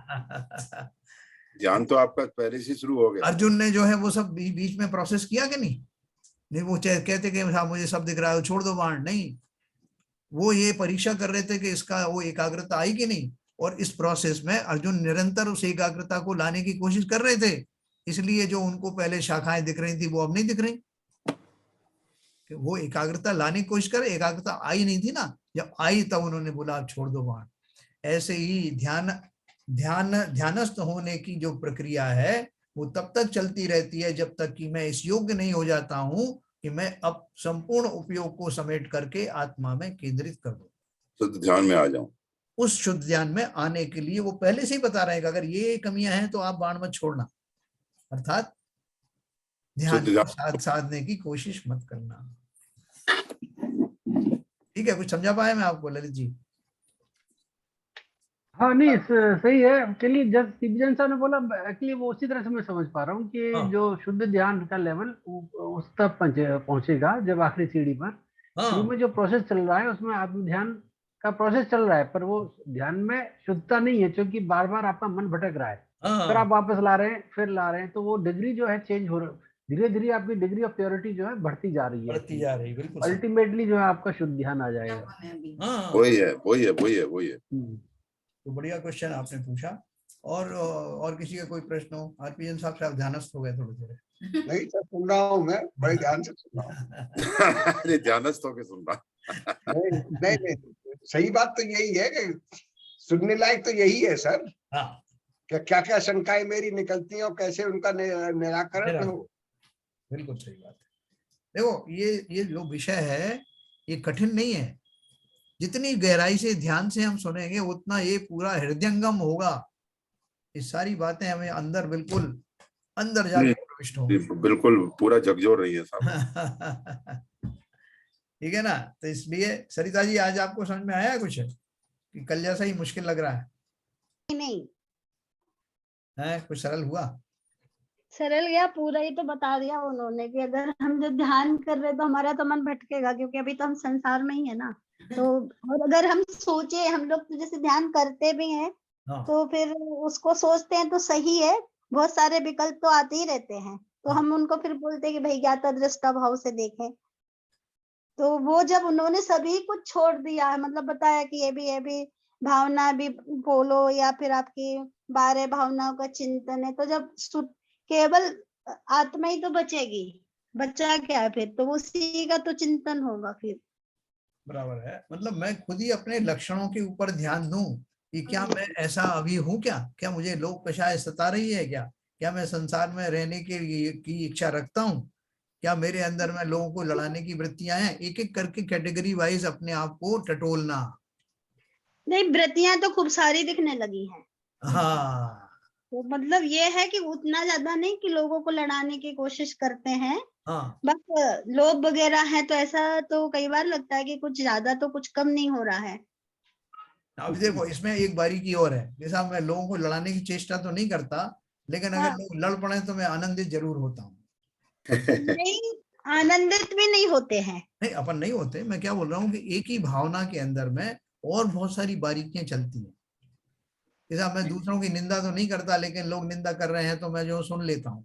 ध्यान तो आपका पहले से शुरू हो गया। अर्जुन ने जो है वो सब बीच में प्रोसेस किया कि नहीं वो कहते कि हाँ मुझे सब दिख रहा है छोड़ दो बाण, नहीं, वो ये परीक्षा कर रहे थे कि इसका वो एकाग्रता आई कि नहीं। और इस प्रोसेस में अर्जुन निरंतर उस एकाग्रता को लाने की कोशिश कर रहे थे, इसलिए जो उनको पहले शाखाएं दिख रही थी वो अब नहीं दिख रही। वो एकाग्रता लाने की कोशिश कर, एकाग्रता आई नहीं थी ना, जब आई तब उन्होंने बोला आप छोड़ दो बाण। ऐसे ही ध्यानस्थ होने की जो प्रक्रिया है वो तब तक चलती रहती है जब तक कि मैं इस योग्य नहीं हो जाता हूं कि मैं अब संपूर्ण उपयोग को समेट करके आत्मा में केंद्रित कर दूं, शुद्ध ध्यान में आ जाऊं। उस शुद्ध ध्यान में आने के लिए वो पहले से ही बता रहे हैं कि अगर ये कमियां हैं तो आप बाण मत छोड़ना। अर्थात ध्यान शुद्ध के ध्यान। साथ साधने की कोशिश मत करना। ठीक है, कुछ समझा पाया मैं आपको ललित जी? हाँ नहीं सही है। एक्चुअली जब शिवजन साहब ने बोला, एक्चुअली वो उसी तरह से मैं समझ पा रहा हूँ कि हाँ। जो शुद्ध ध्यान का लेवल उस तक पहुंचेगा जब आखिरी सीढ़ी पर। शुरू हाँ में जो प्रोसेस चल रहा है उसमें आत्म ध्यान का प्रोसेस चल रहा है, पर वो ध्यान में शुद्धता नहीं है, क्योंकि बार बार आपका मन भटक रहा है, फिर हाँ, आप वापस ला रहे हैं, फिर ला रहे हैं, तो वो डिग्री जो है चेंज हो रहा, धीरे धीरे आपकी डिग्री ऑफ प्योरिटी जो है बढ़ती जा रही है। बढ़ती जा रही, बिल्कुल सही। अल्टीमेटली जो है आपका शुद्ध ध्यान आ जाएगा। हाँ, वही है, वही है, वही है, वही है। तो बढ़िया क्वेश्चन आपने पूछा। और किसी का कोई प्रश्न हो? आरपीएन साहब से आप ध्यानस्थ हो गए थोड़े थोड़े। नहीं सर, सुन रहा हूँ मैं, बड़े ध्यान से सुन रहा हूँ। अरे ध्यानस्थ होके सुन रहा। नहीं नहीं, सही बात तो यही है कि सुनने लायक तो यही है सर, हाँ, कि क्या क्या शंकाएं मेरी निकलती हैं और कैसे उनका निराकरण हो। बिल्कुल सही बात है। देखो, ये जो विषय है ये कठिन नहीं है। जितनी गहराई से ध्यान से हम सुनेंगे उतना ये पूरा हृदयंगम होगा। ये सारी बातें हमें अंदर, बिल्कुल अंदर जाके प्रविष्ट होंगी। बिल्कुल पूरा झकझोर रही है साहब। ठीक है ना? तो इसलिए सरिता जी, आज आपको समझ में आया कुछ कि कल जैसा ही मुश्किल लग रहा है? नहीं, कुछ सरल हुआ? सरल गया पूरा ही तो बता दिया उन्होंने कि अगर हम जब ध्यान कर रहे तो हमारा तो मन भटकेगा, क्योंकि अभी तो हम संसार में ही है ना। तो और अगर हम सोचे, हम लोग तो जैसे ध्यान करते भी हैं हाँ, तो फिर उसको सोचते हैं तो सही है, बहुत सारे विकल्प तो आते ही रहते हैं, तो हम उनको फिर बोलते हैं कि भाई ज्ञाता दृष्टा भाव से देखें। तो वो जब उन्होंने सभी कुछ छोड़ दिया है, मतलब बताया कि ये भी भावना भी बोलो या फिर आपकी 12 भावनाओं का चिंतन है, तो जब केवल आत्मा ही तो बचेगी, बचा क्या है फिर? तो उसी का तो चिंतन होगा फिर। बराबर है। मतलब मैं खुद ही अपने लक्षणों के ऊपर ध्यान दूं कि क्या मैं ऐसा अभी हूं, क्या मुझे लोक कषाय सता रही है, क्या मैं संसार में रहने के लिए की इच्छा रखता हूं, क्या मेरे अंदर में लोगों को लड़ाने की वृत्तियां हैं? एक एक करके कैटेगरी वाइज अपने आप को टटोलना। नहीं, वृत्तियां तो खूब सारी दिखने लगी हैं। हाँ, तो मतलब ये है कि उतना ज्यादा नहीं कि लोगों को लड़ाने की कोशिश करते हैं, हाँ। बस लोभ वगैरह है, तो ऐसा तो कई बार लगता है कि कुछ ज्यादा तो कुछ कम नहीं हो रहा है। अब देखो, इसमें एक बारीकी और है। जैसा मैं लोगों को लड़ाने की चेष्टा तो नहीं करता, लेकिन अगर हाँ, लोग लड़ पड़े तो मैं आनंदित जरूर होता हूँ। नहीं, आनंदित भी नहीं होते हैं। नहीं, अपन नहीं होते। मैं क्या बोल रहा हूँ कि एक ही भावना के अंदर में और बहुत सारी बारीकियां चलती हैं। जैसा मैं दूसरों की निंदा तो नहीं करता, लेकिन लोग निंदा कर रहे हैं तो मैं जो सुन लेता हूँ,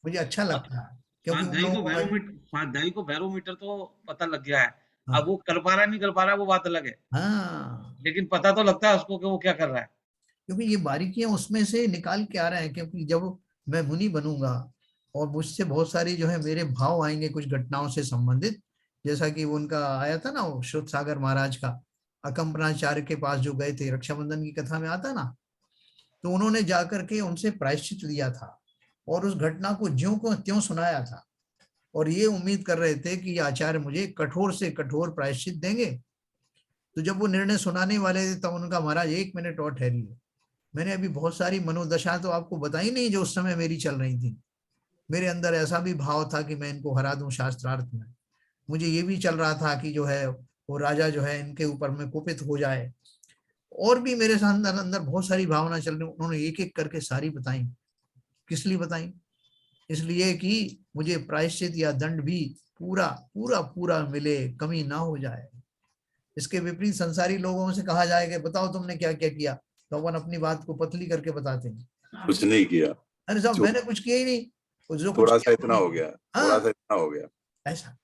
मुझे अच्छा लगता है, क्योंकि उन लोगों को मैं। स्वाध्यायी को बैरोमीटर तो पता लग गया है। हाँ, अब वो कर पा रहा नहीं कर पा रहा वो बात अलग है, हाँ, लेकिन पता तो लगता है उसको कि वो क्या कर रहा है। क्योंकि ये बारीकियां उसमें से निकाल के आ रहे हैं। क्योंकि जब मैं मुनि बनूंगा और मुझसे बहुत सारी जो है मेरे भाव आएंगे कुछ घटनाओं से संबंधित, जैसा कि वो उनका आया था ना, वो श्रुत सागर महाराज का, अकम्पनाचार्य के पास जो गए थे, रक्षाबंधन की कथा में आता ना, तो उन्होंने जाकर के उनसे प्रायश्चित लिया था और उस घटना को ज्यों को त्यों सुनाया था, और ये उम्मीद कर रहे थे कि आचार्य मुझे कठोर से कठोर प्रायश्चित देंगे। तो जब वो निर्णय सुनाने वाले थे तब उनका, महाराज 1 मिनट और ठहरिए, मैंने अभी बहुत सारी मनोदशा तो आपको बताई नहीं जो उस समय मेरी चल रही थी। मेरे अंदर ऐसा भी भाव था कि मैं इनको हरा दूं शास्त्रार्थ में। मुझे ये भी चल रहा था कि जो है वो राजा जो है इनके ऊपर में कुपित हो जाए। और भी मेरे साथ अंदर अंदर बहुत सारी भावना चल रही। उन्होंने एक एक करके सारी बताई। किस लिए बताई? इसलिए कि मुझे प्रायश्चित या दंड भी पूरा पूरा पूरा मिले, कमी ना हो जाए। इसके विपरीत संसारी लोगों से कहा जाए कि बताओ तुमने क्या क्या किया, तो अपन अपनी बात को पतली करके बताते हैं। कुछ नहीं किया, अरे साहब, मैंने कुछ किया ही नहीं, जो कुछ थोड़ा सा किया इतना हो गया, थोड़ा सा इतना हो गया। ऐसा।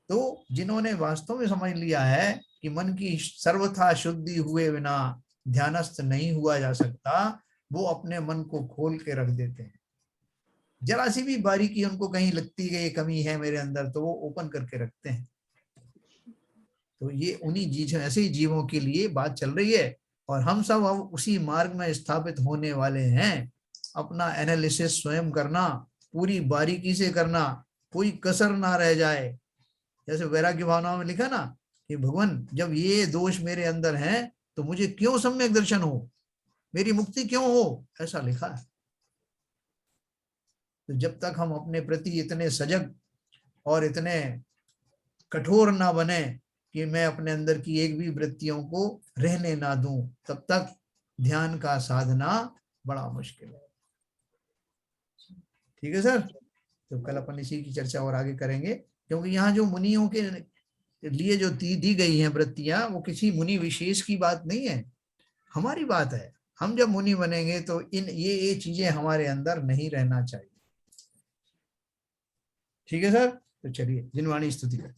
तो जिन्होंने वास्तव में समझ लिया है कि मन की सर्वथा शुद्धि हुए बिना ध्यानस्थ नहीं हुआ जा सकता, वो अपने मन को खोल के रख देते हैं। जरा सी भी बारीकी उनको कहीं लगती है ये कमी है मेरे अंदर, तो वो ओपन करके रखते हैं। तो ये उन्हीं जीव, ऐसे ही जीवों के लिए बात चल रही है, और हम सब अब उसी मार्ग में स्थापित होने वाले हैं। अपना एनालिसिस स्वयं करना, पूरी बारीकी से करना, कोई कसर ना रह जाए। जैसे वैराग्य भावनाओं में लिखा ना कि भगवान, जब ये दोष मेरे अंदर हैं तो मुझे क्यों सम्यक दर्शन हो, मेरी मुक्ति क्यों हो, ऐसा लिखा है। तो जब तक हम अपने प्रति इतने सजग और इतने कठोर ना बने कि मैं अपने अंदर की एक भी वृत्तियों को रहने ना दूं, तब तक ध्यान का साधना बड़ा मुश्किल है। ठीक है सर, तो कल अपन इसी की चर्चा और आगे करेंगे, क्योंकि यहाँ जो मुनियों के लिए जो दी गई हैं वृत्तियां, वो किसी मुनि विशेष की बात नहीं है, हमारी बात है। हम जब मुनि बनेंगे तो ये चीजें हमारे अंदर नहीं रहना चाहिए। ठीक है सर, तो चलिए जिनवाणी स्तुति करें।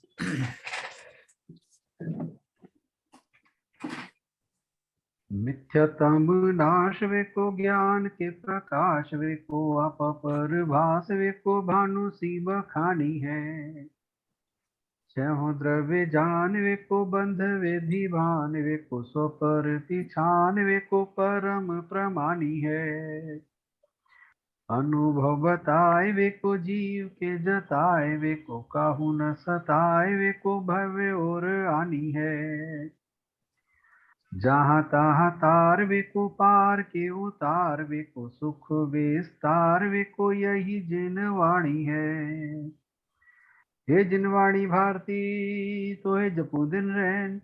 मिथ्यतम नाश वे को ज्ञान के प्रकाश वे को अपर भास वे को भानु सी बखानी है। छहो द्रव्य जान वे को बंध विधि भान वे को स्वपर पिछान वे को परम प्रमानी है। अनुभव बताए वे को जीव के जताए वे को काहू न सताए वे को भव्य और आनी है। जहाँ तहाँ तार वे को पार के उतार वे को सुख विस्तार वे को यही जिनवाणी है। हे जिनवाणी भारती तो है जपू दिन रैन,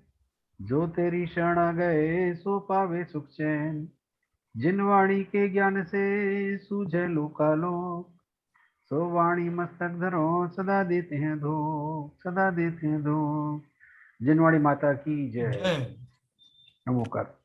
जो तेरी शरण गए सो पावे सुख चैन। जिनवाणी के ज्ञान से सूझे लोकालोक, सो वाणी मस्तक धरो सदा देते हैं धो, सदा देते हैं धो। जिनवाणी माता की जय। जय। नमोकार।